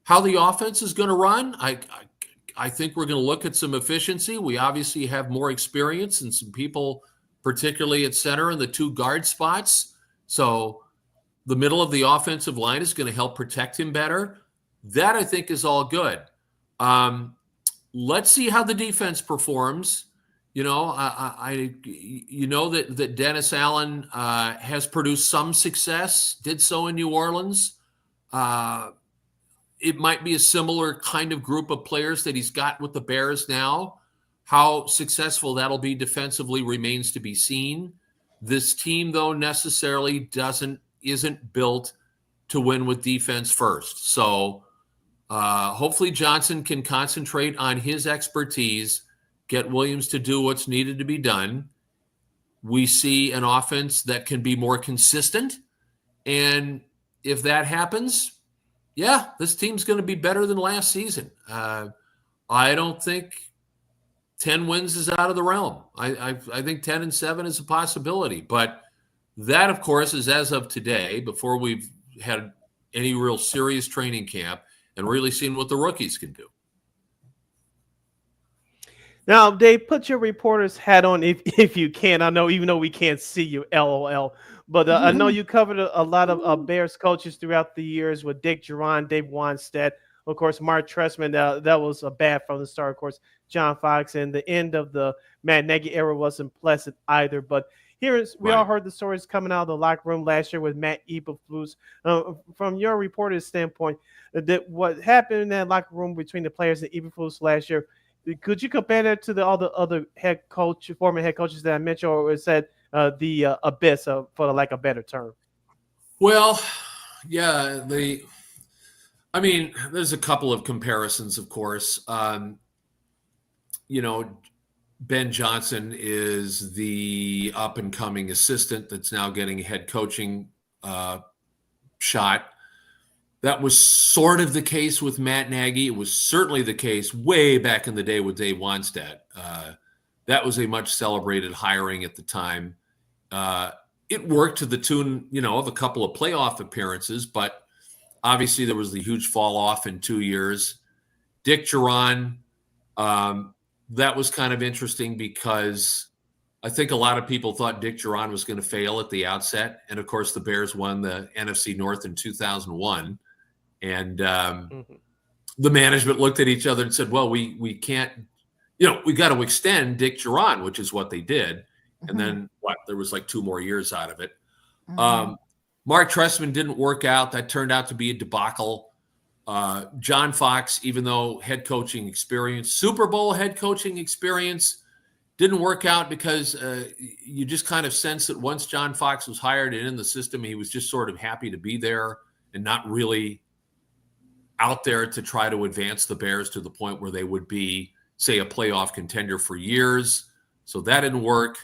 how the offense is going to run. I think we're going to look at some efficiency. We obviously have more experience and some people, particularly at center and the two guard spots. So the middle of the offensive line is going to help protect him better. That, I think, is all good. Let's see how the defense performs. You know, you know that Dennis Allen has produced some success, did so in New Orleans. It might be a similar kind of group of players that he's got with the Bears now. How successful that'll be defensively remains to be seen. This team, though, necessarily isn't built to win with defense first. So hopefully Johnson can concentrate on his expertise, get Williams to do what's needed to be done. We see an offense that can be more consistent. And if that happens, yeah, this team's going to be better than last season. I don't think 10 wins is out of the realm. I think 10-7 is a possibility. But that, of course, is as of today, before we've had any real serious training camp and really seen what the rookies can do. Now, Dave, put your reporter's hat on if you can. I know, even though we can't see you, LOL. But I know you covered a lot of Bears coaches throughout the years with Dick Duran, Dave Wannstedt, of course, Mark Trestman. That was a bad from the start, of course, John Fox. And the end of the Matt Nagy era wasn't pleasant either. But we all heard the stories coming out of the locker room last year with Matt Eberflus. From your reporter's standpoint, that what happened in that locker room between the players and Eberflus last year, could you compare that to all the other former head coaches that I mentioned, or is that the abyss, for lack of a better term? Well, yeah, there's a couple of comparisons, of course. Ben Johnson is the up-and-coming assistant that's now getting a head coaching shot. That was sort of the case with Matt Nagy. It was certainly the case way back in the day with Dave Wannstedt. That was a much celebrated hiring at the time. It worked to the tune, of a couple of playoff appearances, but obviously there was the huge fall off in 2 years. Dick Duran, that was kind of interesting because I think a lot of people thought Dick Duran was going to fail at the outset. And of course, the Bears won the NFC North in 2001. And the management looked at each other and said, well, we can't, we got to extend Dick Duran, which is what they did. And then there was like 2 more years out of it. Mark Trestman didn't work out. That turned out to be a debacle. John Fox, even though head coaching experience, Super Bowl head coaching experience, didn't work out because you just kind of sense that once John Fox was hired and in the system, he was just sort of happy to be there and not really out there to try to advance the Bears to the point where they would be, say, a playoff contender for years. So that didn't work.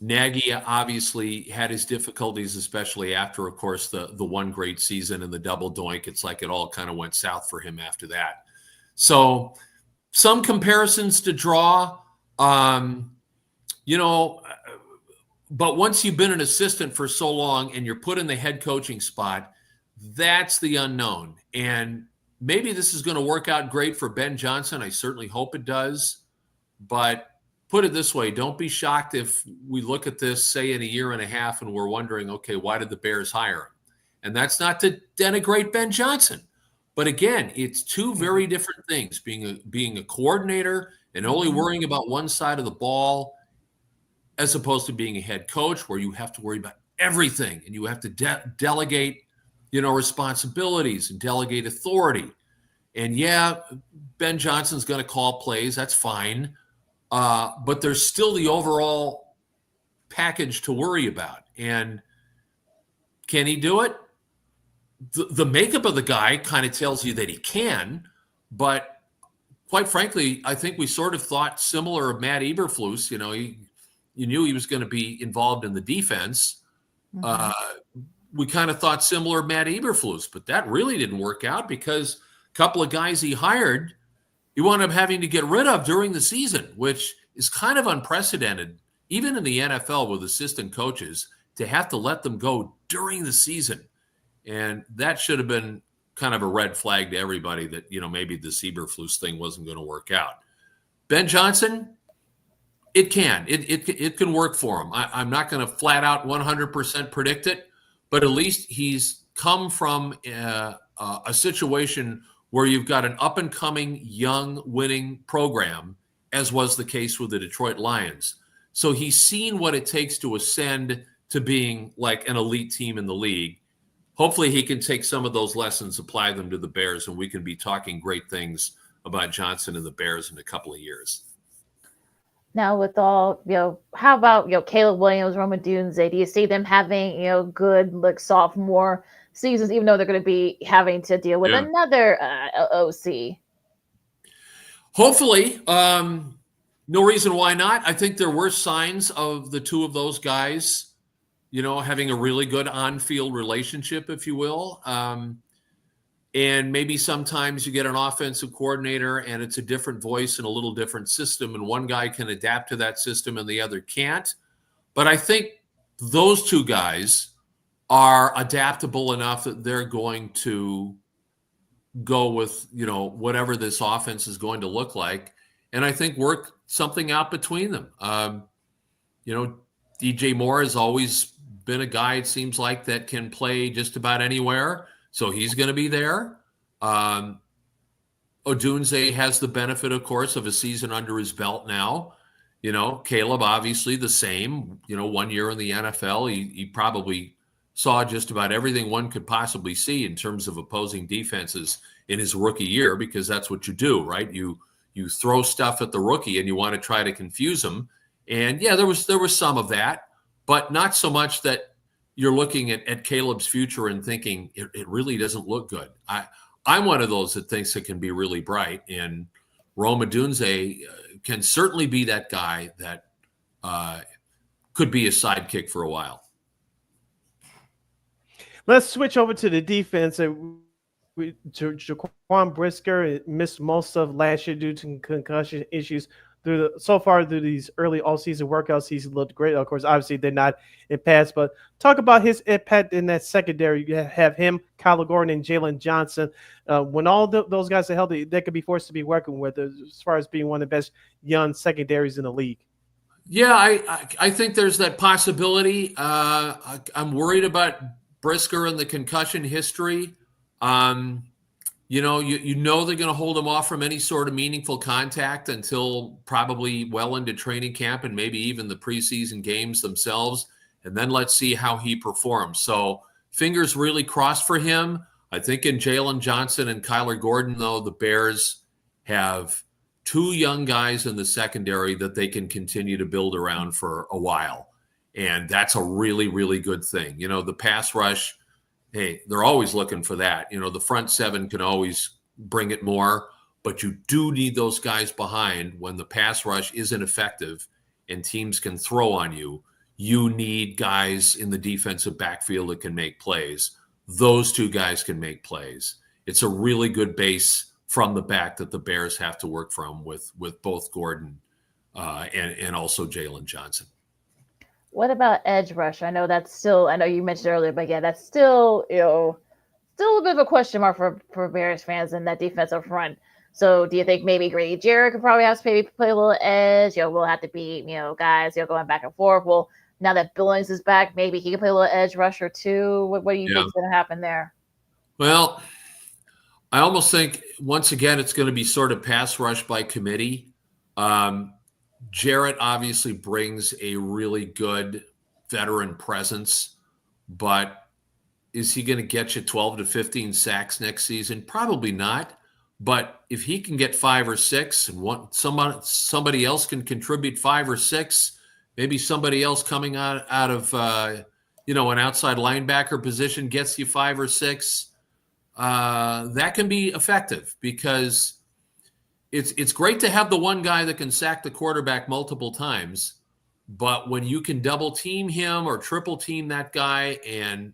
Nagy obviously had his difficulties, especially after, of course, the one great season and the double doink. It's like it all kind of went south for him after that. So some comparisons to draw, but once you've been an assistant for so long and you're put in the head coaching spot, that's the unknown. And maybe this is going to work out great for Ben Johnson. I certainly hope it does. But put it this way, don't be shocked if we look at this, say, in a year and a half and we're wondering, okay, why did the Bears hire him? And that's not to denigrate Ben Johnson. But again, it's two very different things, being a coordinator and only worrying about one side of the ball, as opposed to being a head coach where you have to worry about everything and you have to delegate, responsibilities and delegate authority. And yeah, Ben Johnson's going to call plays. That's fine. But there's still the overall package to worry about. And can he do it? The makeup of the guy kind of tells you that he can, but quite frankly, I think we sort of thought similar of Matt Eberflus. You knew he was going to be involved in the defense. We kind of thought similar of Matt Eberflus, but that really didn't work out because a couple of guys he hired, he wound up having to get rid of during the season, which is kind of unprecedented, even in the NFL with assistant coaches, to have to let them go during the season. And that should have been kind of a red flag to everybody that, maybe the Eberflus thing wasn't going to work out. Ben Johnson, it can. It can work for him. I'm not going to flat out 100% predict it, but at least he's come from a situation where you've got an up-and-coming, young, winning program, as was the case with the Detroit Lions. So he's seen what it takes to ascend to being like an elite team in the league. Hopefully he can take some of those lessons, apply them to the Bears, and we can be talking great things about Johnson and the Bears in a couple of years. Now, with all, how about, Caleb Williams, Roma Dunze? Do you see them having, good, like, sophomore seasons, even though they're going to be having to deal with another OC? Hopefully. No reason why not. I think there were signs of the two of those guys, having a really good on-field relationship, if you will. And maybe sometimes you get an offensive coordinator and it's a different voice and a little different system, and one guy can adapt to that system and the other can't. But I think those two guys are adaptable enough that they're going to go with, whatever this offense is going to look like. And I think work something out between them. DJ Moore has always been a guy, it seems like, that can play just about anywhere. So he's going to be there. Odunze has the benefit, of course, of a season under his belt now. Caleb, obviously the same. 1 year in the NFL, he probably saw just about everything one could possibly see in terms of opposing defenses in his rookie year, because that's what you do, right? You throw stuff at the rookie and you want to try to confuse him. And yeah, there was some of that, but not so much that you're looking at Caleb's future and thinking it really doesn't look good. I'm one of those that thinks it can be really bright, and Roma Dunze can certainly be that guy that could be a sidekick for a while. Let's switch over to the defense. Jaquan Brisker missed most of last year due to concussion issues. So far through these early all-season workouts, he's looked great. Of course, obviously they're not in pass, but talk about his impact in that secondary. You have him, Kyler Gordon, and Jalen Johnson. When all those guys are healthy, they could be forced to be working with as far as being one of the best young secondaries in the league. Yeah, I think there's that possibility. I'm worried about Brisker and the concussion history. You know they're going to hold him off from any sort of meaningful contact until probably well into training camp and maybe even the preseason games themselves. And then let's see how he performs. So fingers really crossed for him. I think in Jalen Johnson and Kyler Gordon, though, the Bears have two young guys in the secondary that they can continue to build around for a while. And that's a really, really good thing. The pass rush, hey, they're always looking for that. The front seven can always bring it more, but you do need those guys behind when the pass rush isn't effective and teams can throw on you. You need guys in the defensive backfield that can make plays. Those two guys can make plays. It's a really good base from the back that the Bears have to work from with both Gordon and also Jalen Johnson. What about edge rush? I know you mentioned earlier, but yeah, that's still a bit of a question mark for Bears fans in that defensive front. So do you think maybe Grady Jarrett could probably have to maybe play a little edge? We'll have to be, guys, going back and forth. Well, now that Billings is back, maybe he can play a little edge rusher too. What do you think is going to happen there? Well, I almost think once again it's going to be sort of pass rush by committee. Jarrett obviously brings a really good veteran presence, but is he going to get you 12 to 15 sacks next season? Probably not. But if he can get 5 or 6 and somebody else can contribute 5 or 6, maybe somebody else coming out of an outside linebacker position gets you 5 or 6, that can be effective because it's great to have the one guy that can sack the quarterback multiple times, but when you can double team him or triple team that guy and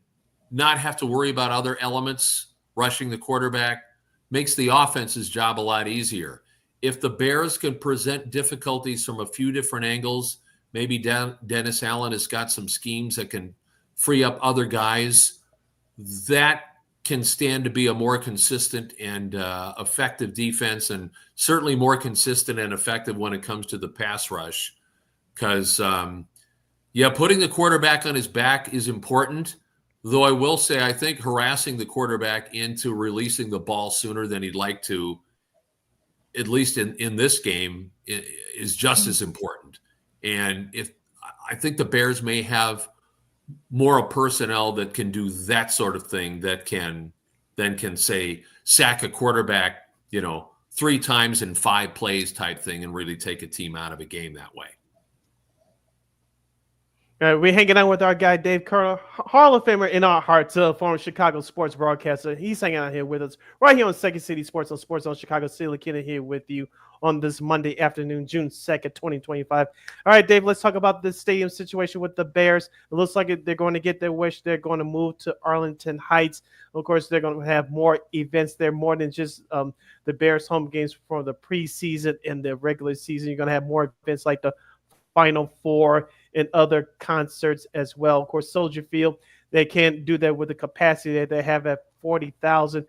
not have to worry about other elements rushing the quarterback, makes the offense's job a lot easier. If the Bears can present difficulties from a few different angles, maybe Dennis Allen has got some schemes that can free up other guys, that can stand to be a more consistent and effective defense, and certainly more consistent and effective when it comes to the pass rush. Because, putting the quarterback on his back is important, though I will say I think harassing the quarterback into releasing the ball sooner than he'd like to, at least in this game, is just as important. And I think the Bears may have more personnel that can do that sort of thing, that can say sack a quarterback, 3 times in 5 plays type thing and really take a team out of a game that way. We're hanging out with our guy, Dave Kerner, Hall of Famer in our hearts, former Chicago sports broadcaster. He's hanging out here with us right here on Second City Sports on Sports on Chicago City. LaKeena here with you on this Monday afternoon, June 2nd, 2025. All right, Dave, let's talk about this stadium situation with the Bears. It looks like they're going to get their wish. They're going to move to Arlington Heights. Of course, they're going to have more events there, more than just the Bears home games for the preseason and the regular season. You're going to have more events like the Final Four and other concerts as well. Of course, Soldier Field, they can't do that with the capacity that they have at 40,000.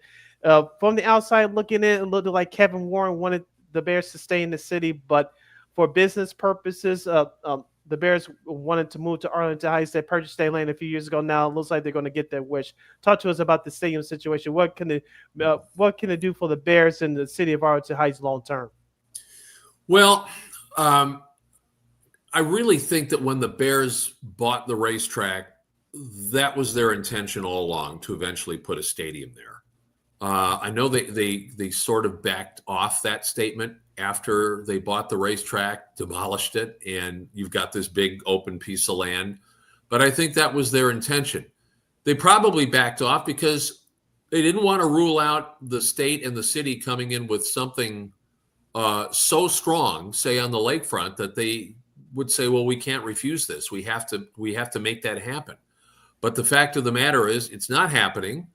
From the outside looking in, it looked like Kevin Warren wanted the Bears to stay in the city, but for business purposes, the Bears wanted to move to Arlington Heights. They purchased their land a few years ago. Now it looks like they're going to get their wish. Talk to us about the stadium situation. What can it do for the Bears in the city of Arlington Heights long term? Well, I really think that when the Bears bought the racetrack, that was their intention all along, to eventually put a stadium there. I know they sort of backed off that statement after they bought the racetrack, demolished it, and you've got this big open piece of land. But I think that was their intention. They probably backed off because they didn't want to rule out the state and the city coming in with something so strong, say on the lakefront, that they would say, well, we can't refuse this. We have to make that happen. But the fact of the matter is it's not happening.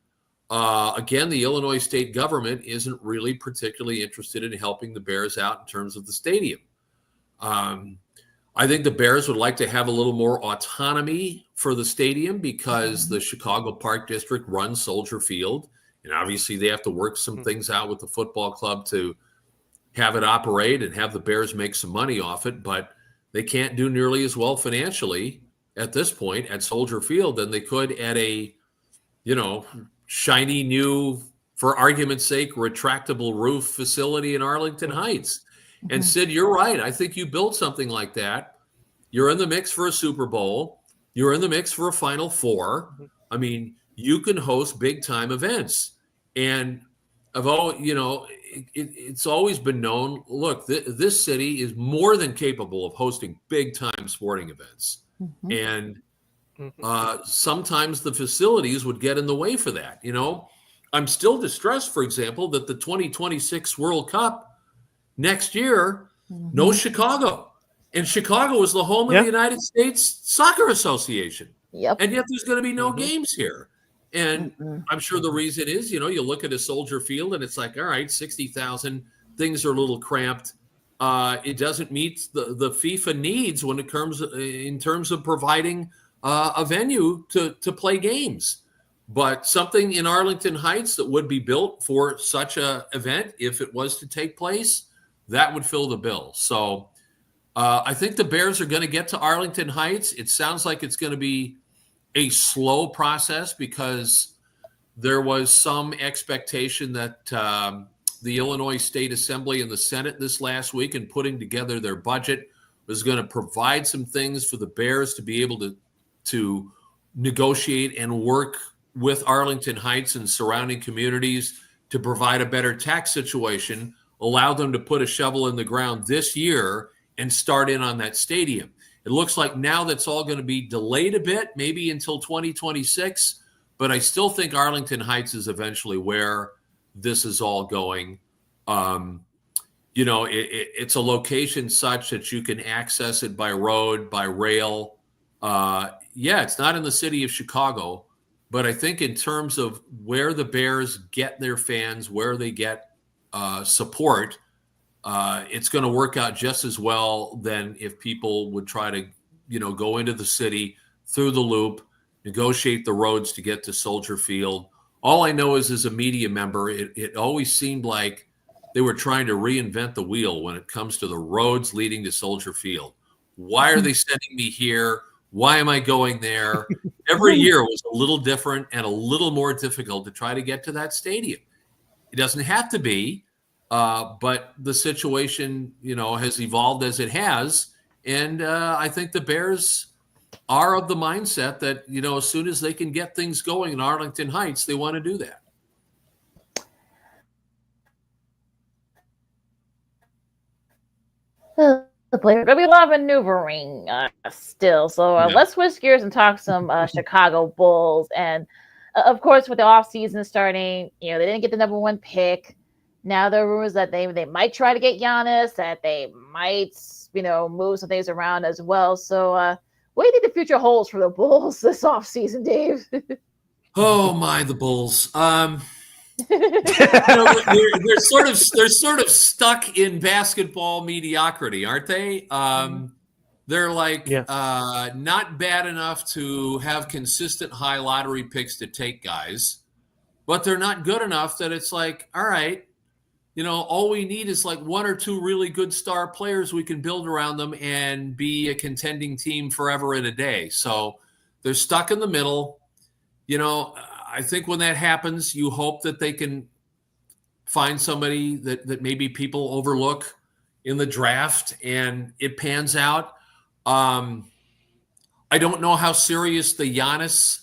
Again, the Illinois state government isn't really particularly interested in helping the Bears out in terms of the stadium. I think the Bears would like to have a little more autonomy for the stadium because the Chicago Park District runs Soldier Field. And obviously they have to work some things out with the football club to have it operate and have the Bears make some money off it. But they can't do nearly as well financially at this point at Soldier Field than they could at a, shiny new, for argument's sake, retractable roof facility in Arlington Heights. And Sid, you're right. I think you build something like that. You're in the mix for a Super Bowl. You're in the mix for a Final Four. I mean, you can host big time events. And it's always been known, look, this city is more than capable of hosting big time sporting events. And sometimes the facilities would get in the way for that. I'm still distressed, for example, that the 2026 World Cup next year, no Chicago. And Chicago is the home of the United States Soccer Association. Yep. And yet there's going to be no games here. And I'm sure the reason is, you look at a Soldier Field and it's like, all right, 60,000, things are a little cramped. It doesn't meet the FIFA needs when it comes in terms of providing a venue to play games. But something in Arlington Heights that would be built for such a event, if it was to take place, that would fill the bill. So I think the Bears are going to get to Arlington Heights. It sounds like it's going to be a slow process because there was some expectation that the Illinois State Assembly and the Senate this last week, in putting together their budget, was going to provide some things for the Bears to be able to negotiate and work with Arlington Heights and surrounding communities to provide a better tax situation, allow them to put a shovel in the ground this year and start in on that stadium. It looks like now that's all going to be delayed a bit, maybe until 2026, but I still think Arlington Heights is eventually where this is all going. It's a location such that you can access it by road, by rail. It's not in the city of Chicago, but I think in terms of where the Bears get their fans, where they get support, it's going to work out just as well than if people would try to, go into the city through the loop, negotiate the roads to get to Soldier Field. All I know is, as a media member, it always seemed like they were trying to reinvent the wheel when it comes to the roads leading to Soldier Field. Why are they sending me here? Why am I going there? Every year was a little different and a little more difficult to try to get to that stadium. It doesn't have to be, but the situation, has evolved as it has. And I think the Bears are of the mindset that, as soon as they can get things going in Arlington Heights, they want to do that. The player, but we love maneuvering still. So let's switch gears and talk some Chicago Bulls. And of course, with the offseason starting, they didn't get the number 1 pick. Now there are rumors that they might try to get Giannis, that they might, move some things around as well. So what do you think the future holds for the Bulls this offseason, Dave? Oh my, the Bulls. They're sort of stuck in basketball mediocrity, aren't they? They're like not bad enough to have consistent high lottery picks to take guys, but they're not good enough that it's like, all right, all we need is like 1 or 2 really good star players we can build around them and be a contending team forever and a day. So they're stuck in the middle. I think when that happens, you hope that they can find somebody that maybe people overlook in the draft and it pans out. I don't know how serious the Giannis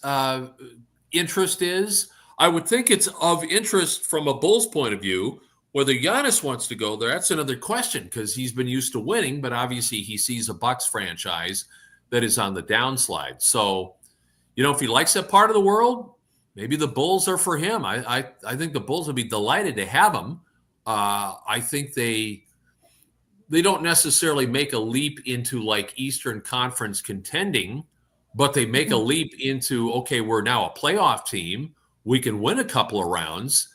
interest is. I would think it's of interest from a Bulls point of view. Whether Giannis wants to go there, that's another question, because he's been used to winning, but obviously he sees a Bucks franchise that is on the downslide. So, if he likes that part of the world, maybe the Bulls are for him. I think the Bulls would be delighted to have him. I think they don't necessarily make a leap into like Eastern Conference contending, but they make a leap into, okay, we're now a playoff team. We can win a couple of rounds.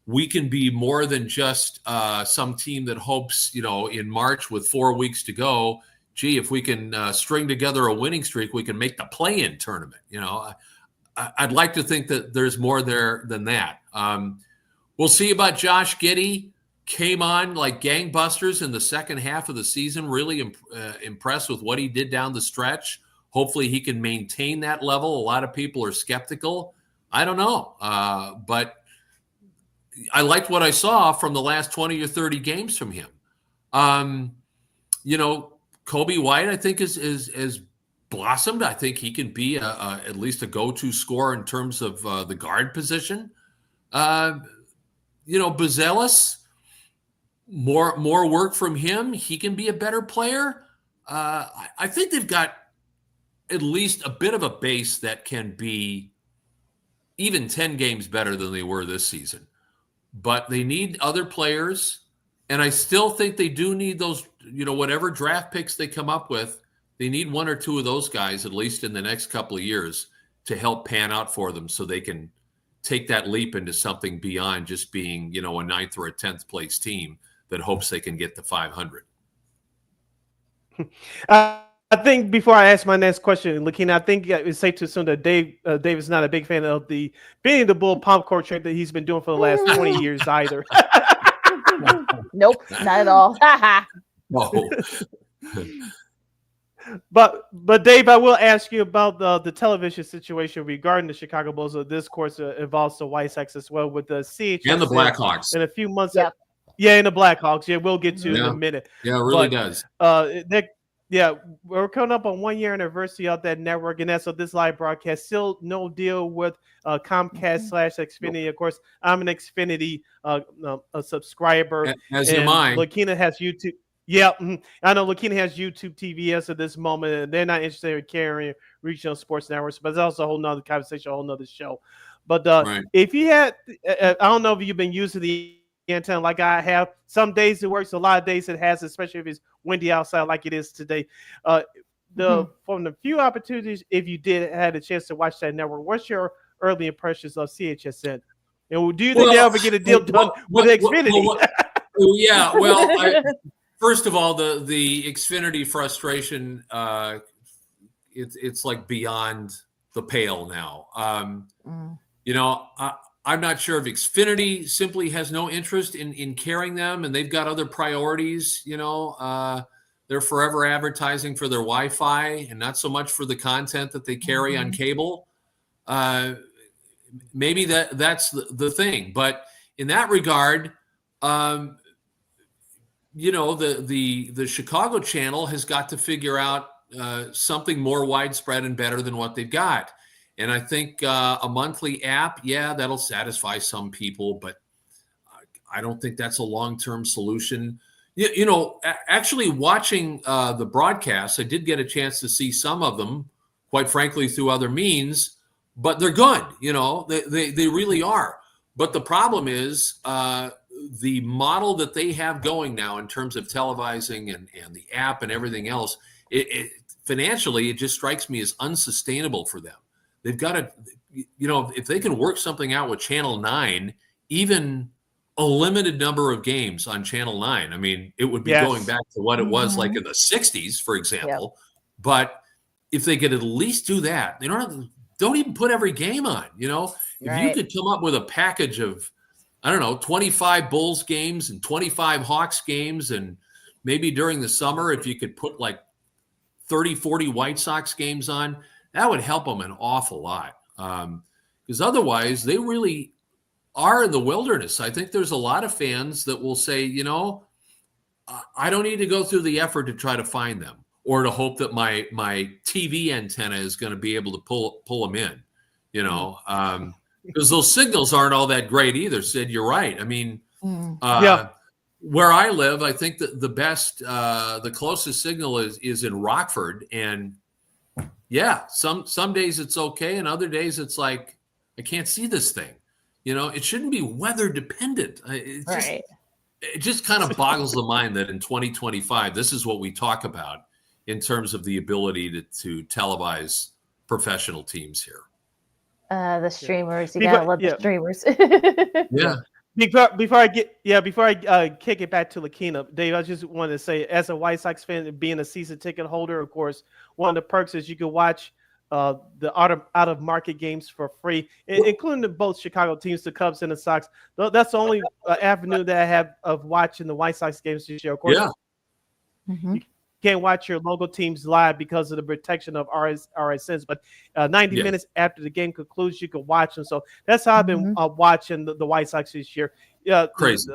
We can be more than just some team that hopes, in March with 4 weeks to go, gee, if we can string together a winning streak, we can make the play-in tournament. I'd like to think that there's more there than that. We'll see about Josh Giddey. Came on like gangbusters in the second half of the season. Really impressed with what he did down the stretch. Hopefully he can maintain that level. A lot of people are skeptical. I don't know. But I liked what I saw from the last 20 or 30 games from him. Kobe White, I think, is blossomed. I think he can be at least a go-to scorer in terms of the guard position. Buzelis, more work from him. He can be a better player. I think they've got at least a bit of a base that can be even 10 games better than they were this season. But they need other players. And I still think they do need those, whatever draft picks they come up with, they need 1 or 2 of those guys, at least in the next couple of years, to help pan out for them so they can take that leap into something beyond just being, a 9th or a 10th place team that hopes they can get to 500. I think before I ask my next question, LaKeena, I think it's safe to assume that Dave is not a big fan of the being the Bull popcorn trick that he's been doing for the last 20 years either. Nope, not at all. No. But Dave, I will ask you about the television situation regarding the Chicago Bulls. This course involves the White Sox as well with the CHS and the Blackhawks in a few months. Yep. Yeah, and the Blackhawks. Yeah, we'll get to in a minute. Yeah, it really does. We're coming up on 1 year anniversary of that network, and as of this live broadcast, still no deal with Comcast / Xfinity. Of course, I'm an Xfinity a subscriber. As am I. LaKeena has YouTube. Yeah, I know LaKeena has YouTube TV as of this moment, and they're not interested in carrying regional sports networks, but it's also a whole nother conversation, a whole nother show. But if you had, I don't know if you've been using the antenna like I have. Some days it works, a lot of days it has, especially if it's windy outside like it is today. From the few opportunities, if you had a chance to watch that network, what's your early impressions of CHSN? And do you think they'll ever get a deal done with Xfinity? First of all, the Xfinity frustration, it's like beyond the pale now. I'm not sure if Xfinity simply has no interest in carrying them, and they've got other priorities. They're forever advertising for their Wi-Fi and not so much for the content that they carry on cable. Maybe that's the thing. But in that regard, the Chicago channel has got to figure out something more widespread and better than what they've got. And I think a monthly app, that'll satisfy some people, but I don't think that's a long-term solution. Actually watching the broadcast, I did get a chance to see some of them, quite frankly, through other means, but they're good. They really are. But the problem is the model that they have going now in terms of televising and the app and everything else, financially, it just strikes me as unsustainable for them. They've got to, if they can work something out with Channel 9, even a limited number of games on Channel 9. I mean, it would be going back to what it was like in the 60s, for example. Yep. But if they could at least do that, they don't even put every game on, If you could come up with a package of, 25 Bulls games and 25 Hawks games, and maybe during the summer, if you could put like 30, 40 White Sox games on, that would help them an awful lot. Because otherwise, they really are in the wilderness. I think there's a lot of fans that will say, I don't need to go through the effort to try to find them or to hope that my TV antenna is going to be able to pull them in, because those signals aren't all that great either. Sid, you're right. I mean, where I live, I think that the best, the closest signal is in Rockford. And some days it's okay. And other days it's like, I can't see this thing. It shouldn't be weather dependent. It just kind of boggles the mind that in 2025, this is what we talk about in terms of the ability to televise professional teams here. The streamers, you gotta love the streamers. Before I kick it back to LaKeena, Dave, I just wanted to say, as a White Sox fan, being a season ticket holder, of course, one of the perks is you can watch the out of market games for free, including both Chicago teams, the Cubs and the Sox. That's the only avenue that I have of watching the White Sox games this year. Of course, you can't watch your local teams live because of the protection of RSNs, but 90 minutes after the game concludes, you can watch them. So that's how I've been watching the White Sox this year. Crazy.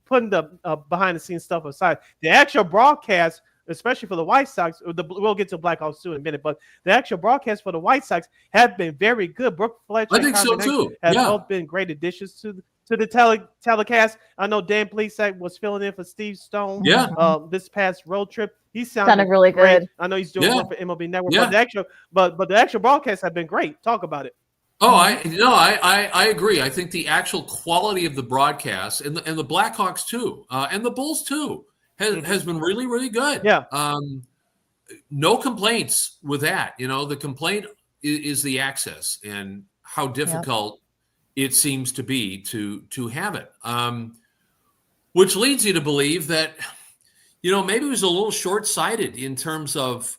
Putting the behind the scenes stuff aside, the actual broadcast, especially for the White Sox, we'll get to Blackhawks too in a minute, but the actual broadcast for the White Sox have been very good. Brooke Fletcher, I think so too. Have both been great additions to the telecast. I know Dan Plesac was filling in for Steve Stone. This past road trip, he sounded really great. good. I know he's doing work for MLB Network, but the actual broadcasts have been great. Talk about it. Oh, I agree. I think the actual quality of the broadcast and the Blackhawks too, and the Bulls too, has been really, really good. No complaints with that. The complaint is the access and how difficult it seems to be to have it. Which leads you to believe that, maybe it was a little short-sighted in terms of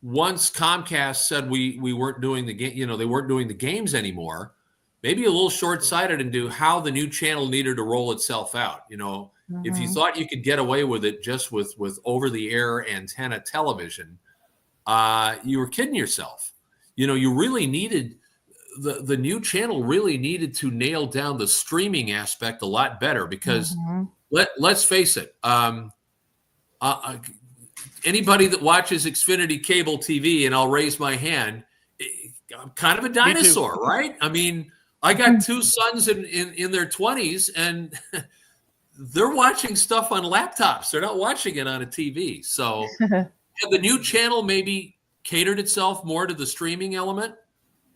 once Comcast said we weren't doing the game, they weren't doing the games anymore, maybe a little short-sighted into how the new channel needed to roll itself out. If you thought you could get away with it just with over-the-air antenna television, you were kidding yourself. You really needed the new channel really needed to nail down the streaming aspect a lot better because let's face it, anybody that watches Xfinity cable TV, and I'll raise my hand, I'm kind of a dinosaur, right? I mean, I got two sons in their 20s, and they're watching stuff on laptops. They're not watching it on a TV. So had the new channel maybe catered itself more to the streaming element,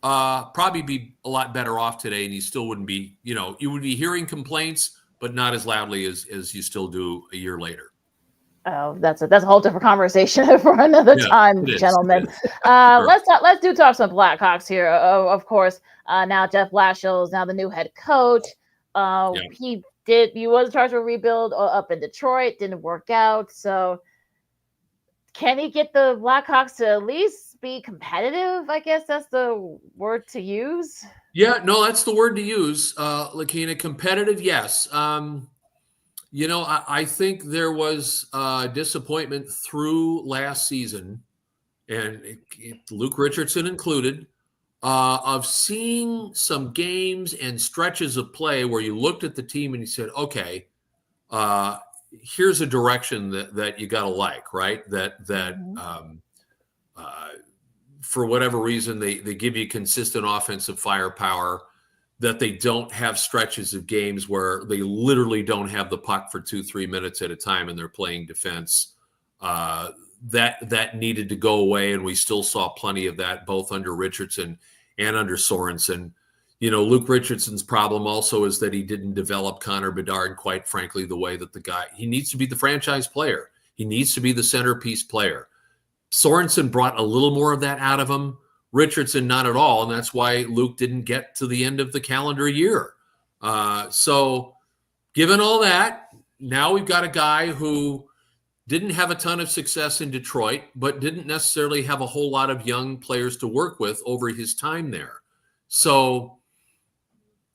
probably be a lot better off today, and you still wouldn't be, you would be hearing complaints, but not as loudly as you still do a year later. Oh, that's a whole different conversation for another time, gentlemen. Let's talk some Blackhawks here. Of course, now Jeff Blashill is now the new head coach. He was charged with rebuild up in Detroit, didn't work out. So can he get the Blackhawks to at least be competitive? I guess that's the word to use. Yeah, no, that's the word to use, LaKeena. Competitive, yes. I think there was disappointment through last season, and Luke Richardson included, of seeing some games and stretches of play where you looked at the team and you said, okay, here's a direction that you got to like, right? For whatever reason, they give you consistent offensive firepower. that they don't have stretches of games where they literally don't have the puck for 2-3 minutes at a time and they're playing defense. That needed to go away, and we still saw plenty of that both under Richardson and under Sorensen. You know, Luke Richardson's problem also is that he didn't develop Connor Bedard, quite frankly, the way that he needs to be the franchise player. He needs to be the centerpiece player. Sorensen brought a little more of that out of him. Richardson, not at all. And that's why Luke didn't get to the end of the calendar year. So given all that, now we've got a guy who didn't have a ton of success in Detroit, but didn't necessarily have a whole lot of young players to work with over his time there. So,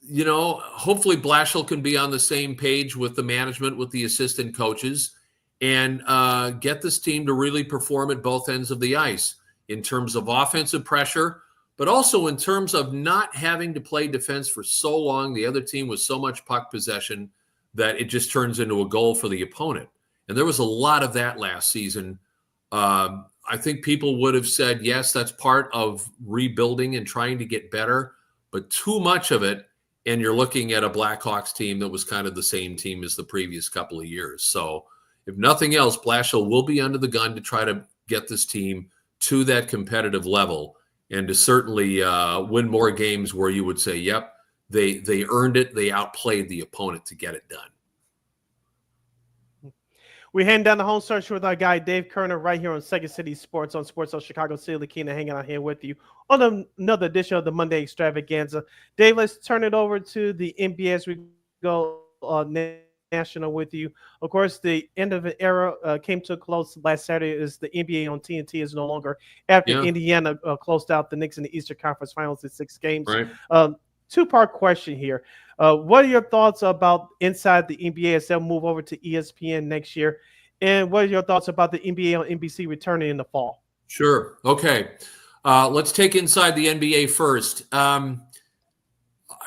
you know, hopefully Blashill can be on the same page with the management, with the assistant coaches, and get this team to really perform at both ends of the ice in terms of offensive pressure, but also in terms of not having to play defense for so long, the other team with so much puck possession that it just turns into a goal for the opponent. And there was a lot of that last season. I think people would have said, yes, that's part of rebuilding and trying to get better, but too much of it, and you're looking at a Blackhawks team that was kind of the same team as the previous couple of years. So if nothing else, Blashill will be under the gun to try to get this team to that competitive level and to certainly win more games where you would say, yep, they earned it. They outplayed the opponent to get it done. We're heading down the home stretch with our guy, Dave Kerner, right here on Second City Sports on Sports of Chicago City. LaKeena hanging out here with you on another edition of the Monday Extravaganza. Dave, let's turn it over to the NBA as we go national with you. Of course, the end of an era came to a close last Saturday as the NBA on TNT is no longer after Indiana closed out the Knicks in the Eastern Conference Finals in 6 games. Right. Two-part question here. What are your thoughts about inside the NBA as they'll move over to ESPN next year? And what are your thoughts about the NBA on NBC returning in the fall? Sure. Okay. Let's take inside the NBA first.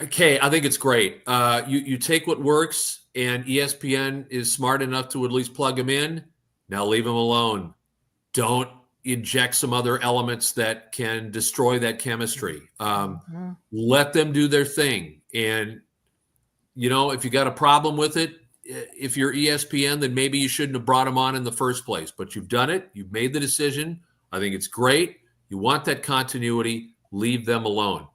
Okay, I think it's great. You take what works, and ESPN is smart enough to at least plug them in. Now leave them alone. Don't inject some other elements that can destroy that chemistry. Let them do their thing. And, you know, if you got a problem with it, if you're ESPN, then maybe you shouldn't have brought them on in the first place. But you've done it. You've made the decision. I think it's great. You want that continuity. Leave them alone.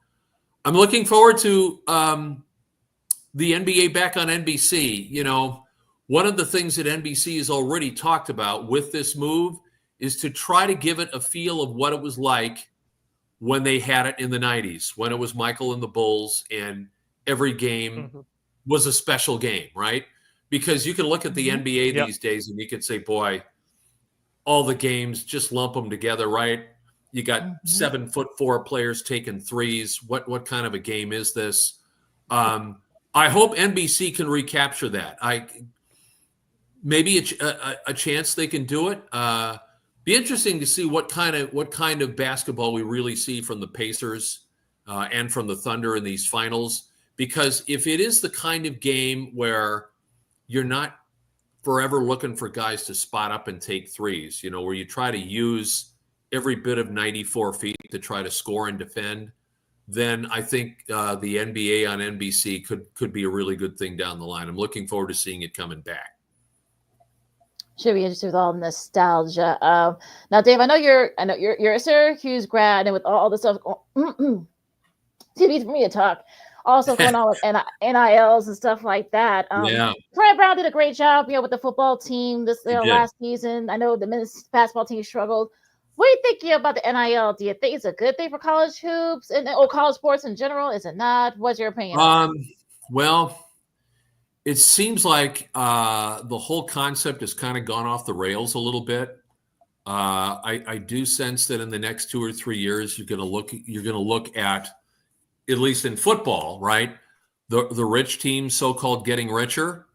I'm looking forward to the NBA back on NBC. You know, one of the things that NBC has already talked about with this move is to try to give it a feel of what it was like when they had it in the 90s, when it was Michael and the Bulls and every game was a special game, right? Because you can look at the NBA these days and you could say, boy, all the games, just lump them together, right? You got 7'4" players taking threes. What kind of a game is this? I hope NBC can recapture that. Maybe a chance they can do it. Be interesting to see what kind of basketball we really see from the Pacers and from the Thunder in these finals. Because if it is the kind of game where you're not forever looking for guys to spot up and take threes, you know, where you try to use every bit of 94 feet to try to score and defend, then I think the NBA on NBC could be a really good thing down the line. I'm looking forward to seeing it coming back. Should be interesting with all the nostalgia. Now, Dave, I know you're a Syracuse grad, and with all the stuff, too easy for me to talk. Also going on with NILs and stuff like that. Fred Brown did a great job, with the football team this last season. I know the men's basketball team struggled. What are you thinking about the NIL? Do you think it's a good thing for college hoops or college sports in general? Is it not? What's your opinion? Well, it seems like the whole concept has kind of gone off the rails a little bit. I do sense that in the next 2 or 3 years, you're going to look at least in football, right? The rich teams, so-called, getting richer.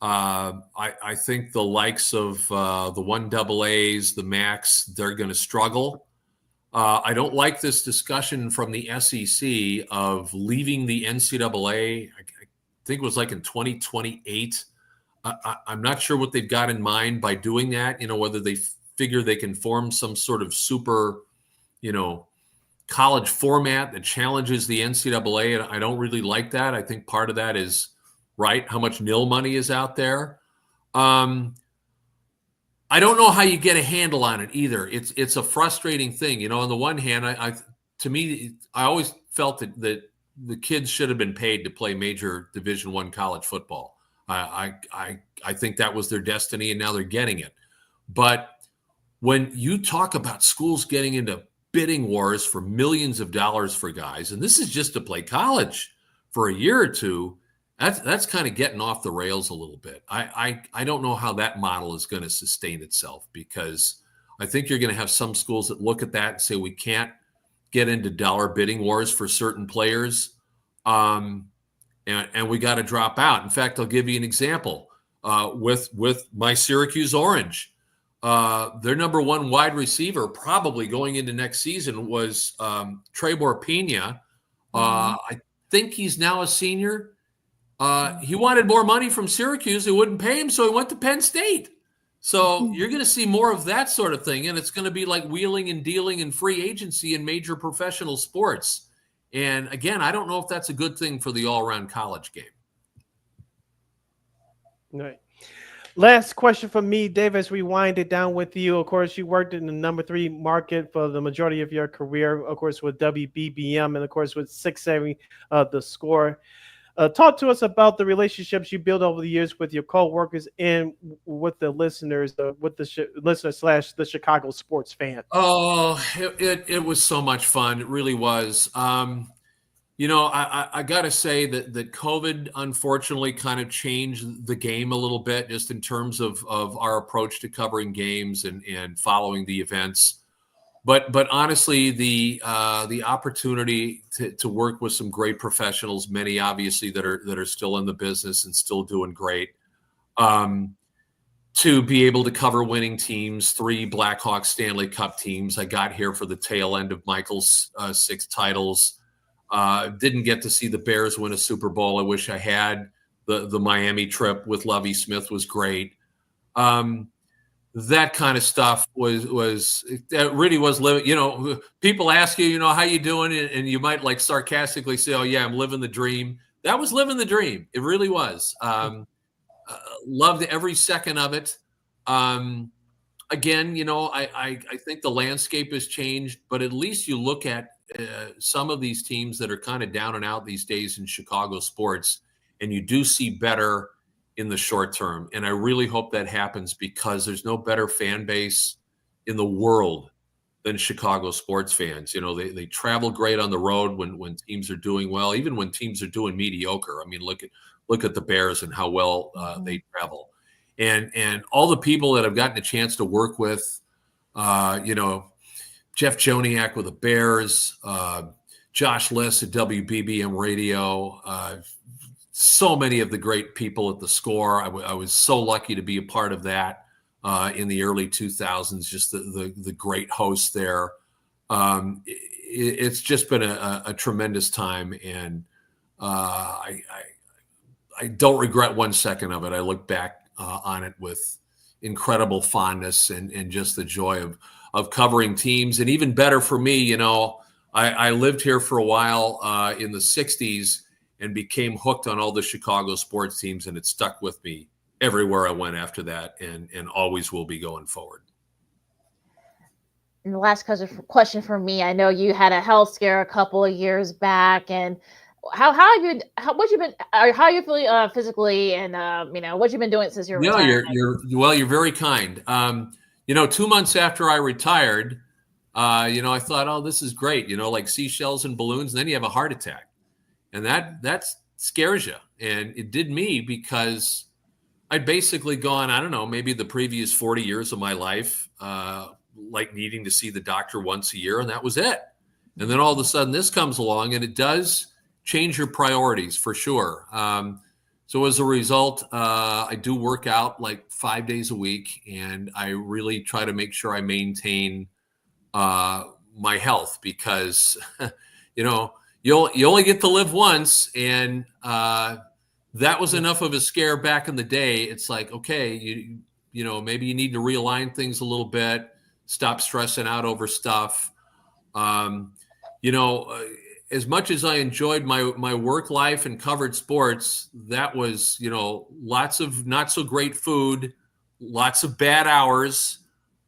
I think the likes of the 1AAs, the MACs, they're going to struggle. I don't like this discussion from the SEC of leaving the NCAA. I think it was like in 2028. I'm not sure what they've got in mind by doing that, whether they figure they can form some sort of super, college format that challenges the NCAA, and I don't really like that. I think part of that is how much nil money is out there. I don't know how you get a handle on it either. It's a frustrating thing. On the one hand, I always felt that the kids should have been paid to play major Division I college football. I think that was their destiny, and now they're getting it. But when you talk about schools getting into bidding wars for millions of dollars for guys, and this is just to play college for a year or two, that's kind of getting off the rails a little bit. I don't know how that model is going to sustain itself, because I think you're going to have some schools that look at that and say, we can't get into dollar bidding wars for certain players, and we got to drop out. In fact, I'll give you an example with my Syracuse Orange. Their number one wide receiver probably going into next season was Trebor Pena. I think he's now a senior. He wanted more money from Syracuse. They wouldn't pay him, so he went to Penn State. So you're going to see more of that sort of thing, and it's going to be like wheeling and dealing in free agency in major professional sports. And again, I don't know if that's a good thing for the all-around college game. Right. Last question from me, Dave, as we wind it down with you. Of course, you worked in the number 3 market for the majority of your career, of course, with WBBM, and of course with 670 The Score. Talk to us about the relationships you built over the years with your co-workers and with the listeners, with the listeners / the Chicago sports fan. Oh, it was so much fun. It really was. I got to say that COVID unfortunately kind of changed the game a little bit, just in terms of our approach to covering games and following the events. But honestly, the opportunity to work with some great professionals, many obviously that are still in the business and still doing great, to be able to cover winning teams, 3 Blackhawks Stanley Cup teams. I got here for the tail end of Michael's 6 titles. Didn't get to see the Bears win a Super Bowl. I wish I had. The Miami trip with Lovie Smith was great. That kind of stuff that really was living. People ask you, how you doing, and you might like sarcastically say, "Oh yeah, I'm living the dream." That was living the dream. It really was. Loved every second of it. Again, I think the landscape has changed, but at least you look at some of these teams that are kind of down and out these days in Chicago sports, and you do see better in the short term. And I really hope that happens, because there's no better fan base in the world than Chicago sports fans. They travel great on the road when teams are doing well, even when teams are doing mediocre. I mean, look at the Bears and how well they travel. And all the people that I've gotten a chance to work with, Jeff Joniak with the Bears, Josh Liss at WBBM Radio, so many of the great people at The Score. I was so lucky to be a part of that in the early 2000s, just the great hosts there. It's just been a tremendous time, and I don't regret one second of it. I look back on it with incredible fondness and just the joy of covering teams. And even better for me, I lived here for a while in the 60s and became hooked on all the Chicago sports teams, and it stuck with me everywhere I went after that, and always will be going forward. And the last question for me, I know you had a health scare a couple of years back, and how are you feeling physically, and what you've been doing since your retirement? You're very kind. 2 months after I retired, I thought, oh, this is great, like seashells and balloons, and then you have a heart attack. And that scares you. And it did me, because I'd basically gone, I don't know, maybe the previous 40 years of my life, like needing to see the doctor once a year, and that was it. And then all of a sudden this comes along, and it does change your priorities for sure. So as a result, I do work out like 5 days a week, and I really try to make sure I maintain my health, because, you only get to live once, and that was enough of a scare back in the day. It's like, okay, maybe you need to realign things a little bit, stop stressing out over stuff. as much as I enjoyed my work life and covered sports, that was, lots of not so great food, lots of bad hours,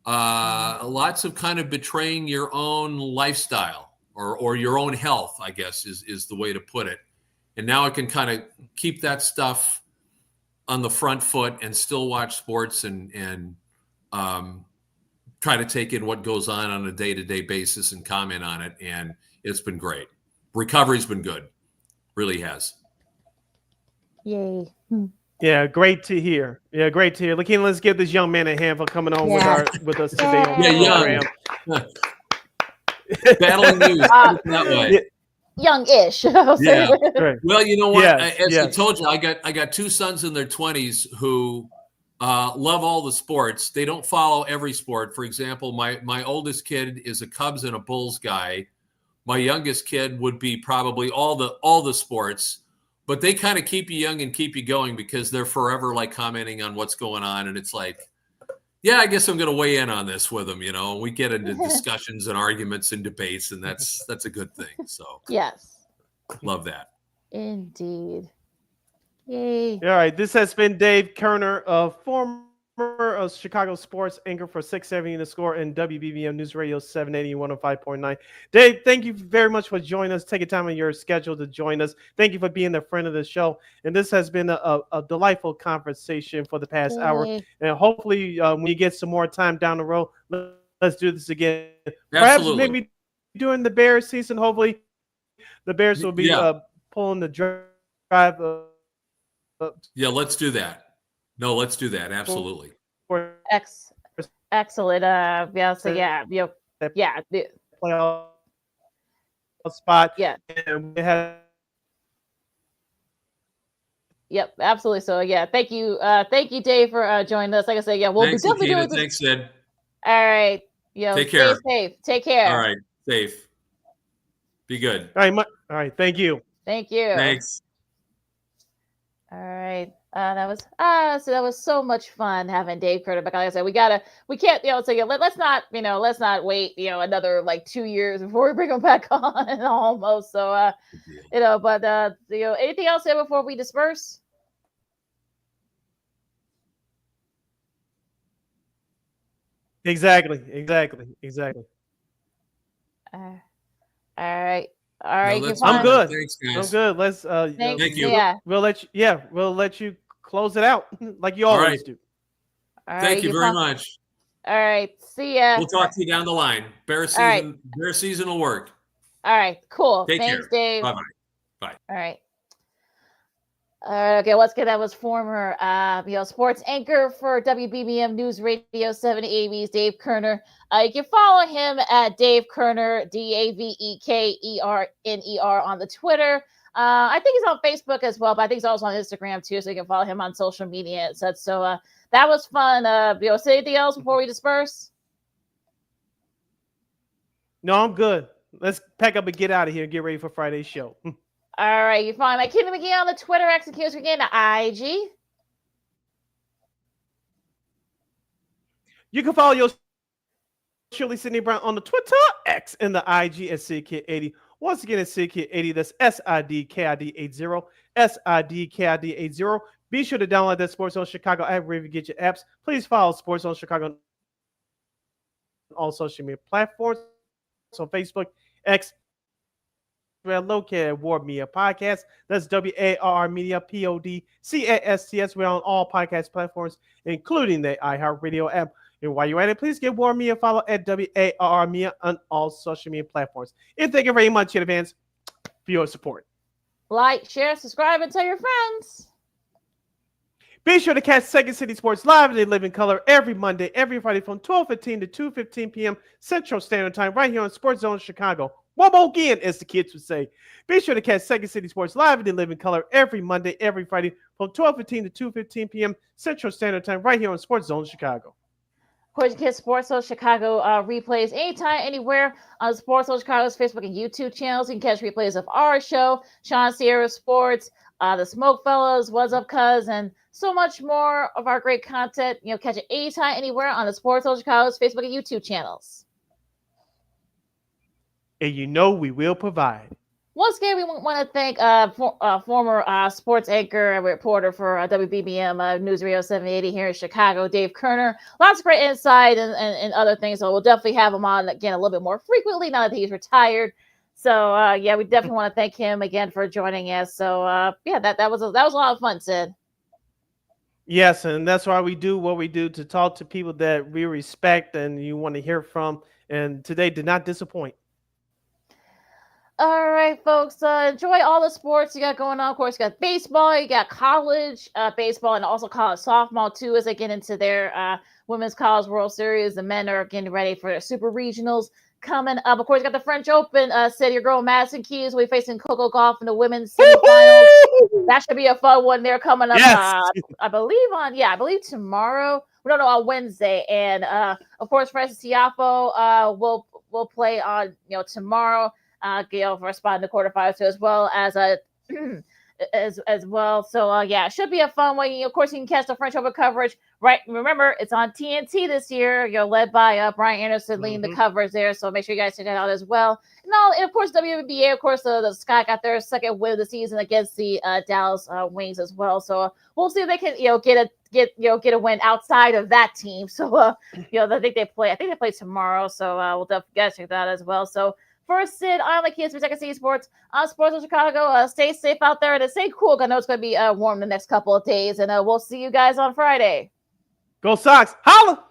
lots of kind of betraying your own lifestyle or your own health, I guess is the way to put it. And now I can kind of keep that stuff on the front foot and still watch sports and try to take in what goes on a day-to-day basis and comment on it. And it's been great. Recovery's been good. Really has. Yay. Yeah, great to hear. Yeah, great to hear. LaKeena, let's give this young man a hand for coming on with us today on the program. Battling news that way. Young-ish. Yeah. Right. Well, you know what? Yes, I told you, I got two sons in their 20s who love all the sports. They don't follow every sport. For example, my oldest kid is a Cubs and a Bulls guy. My youngest kid would be probably all the sports, but they kind of keep you young and keep you going because they're forever like commenting on what's going on. And it's like, yeah, I guess I'm going to weigh in on this with them. We get into discussions and arguments and debates, and that's a good thing. So yes, love that. Indeed. Yay. All right, this has been Dave Kerner, former Chicago sports anchor for 670 The Score and WBBM Newsradio 780 105.9. Dave, thank you very much for joining us. Taking time on your schedule to join us. Thank you for being a friend of the show. And this has been a delightful conversation for the past hour. And hopefully, when you get some more time down the road, let's do this again. Perhaps maybe during the Bears season, hopefully, the Bears will be pulling the drive. Yeah, let's do that. No, let's do that. Absolutely. Excellent. The playoff spot. Yeah. And we have. Yep, absolutely. So thank you, Dave, for joining us. Like I said, we'll Thanks, be definitely LaKeena. doing this. Thanks, Sid. All right, take care. Stay safe. Take care. All right, safe. Be good. All right. Thank you. Thank you. Thanks. All right. That was so much fun having Dave Kerner back. Like I said, we can't, let's not wait, another like 2 years before we bring him back on almost. So, anything else there before we disperse? Exactly. All right. I'm good. Thanks, guys. I'm good. Let's thank you. Yeah. We'll let you close it out like you always do. All Thank you very much. All right. See ya. We'll talk to you down the line. Bear season will work. All right. Cool. Take Thanks, care. Dave. Bye. All right. Okay, let's get that was former sports anchor for WBBM Newsradio 780's Dave Kerner. You can follow him at Dave Kerner, DaveKerner on the Twitter. I think he's on Facebook as well, but I think he's also on Instagram too, so you can follow him on social media and such. So that was fun. Say anything else before we disperse? No, I'm good. Let's pack up and get out of here and get ready for Friday's show. All right, you find McGee on the Twitter, X and McGee on the IG. You can follow your Shirley Sidney Brown on the Twitter, X, and the IG at SidKid80. Once again, it's SidKid80. That's SIDKID80. SIDKID80. Be sure to download that Sports Zone Chicago app wherever you get your apps. Please follow Sports Zone Chicago on all social media platforms. So Facebook, X, we're located at War Media Podcast. That's WARR Media, PODCASTS. We're on all podcast platforms, including the iHeartRadio app. And while you're at it, please give War Media a follow at WARR Media on all social media platforms. And thank you very much in advance for your support. Like, share, subscribe, and tell your friends. Be sure to catch Second City Sports live and they live in color every Monday, every Friday from 12:15 to 2:15 p.m. Central Standard Time right here on Sports Zone Chicago. One more again, as the kids would say. Be sure to catch Second City Sports live and they live in color every Monday, every Friday from 12:15 to 2:15 p.m. Central Standard Time right here on Sports Zone Chicago. Of course, you can get Sports Zone Chicago replays anytime, anywhere on Sports Zone Chicago's Facebook and YouTube channels. You can catch replays of our show, Sean Sierra Sports, the Smoke Fellas, What's Up Cuz, and so much more of our great content. Catch it anytime, anywhere on the Sports Zone Chicago's Facebook and YouTube channels. and you know we will provide. Once again, we want to thank former sports anchor and reporter for WBBM Newsradio 780 here in Chicago, Dave Kerner. Lots of great insight and other things. So we'll definitely have him on again a little bit more frequently now that he's retired. So yeah, we definitely want to thank him again for joining us. So yeah, that was a lot of fun, Sid. Yes, and that's why we do what we do, to talk to people that we respect and you want to hear from. And today did not disappoint. All right, folks. Enjoy all the sports you got going on. Of course, you got baseball, you got college baseball, and also college softball too, as they get into their Women's College World Series. The men are getting ready for their Super Regionals coming up. Of course, you got the French Open. Said your girl Madison Keys will be facing Coco Gauff in the women's semifinals. That should be a fun one. They're coming up. Yes. I believe tomorrow. No, on Wednesday. And of course, Francis Tiafoe will play on tomorrow. Gail for a spot in the quarterfinals too, as well as as well. So yeah, it should be a fun one. Of course, you can catch the French Open coverage. Right, remember it's on TNT this year. You're led by Brian Anderson leading the coverage there. So make sure you guys check that out as well. And of course, WBBA. Of course, the Sky got their second win of the season against the Dallas Wings as well. So we'll see if they can get a win outside of that team. So I think they play tomorrow. So we'll definitely guys check that out as well. So. For Sid, I'm LaKeena for Second City Sports on Sports in Chicago. Stay safe out there and stay cool. I know it's going to be warm the next couple of days, and we'll see you guys on Friday. Go Sox! Holla!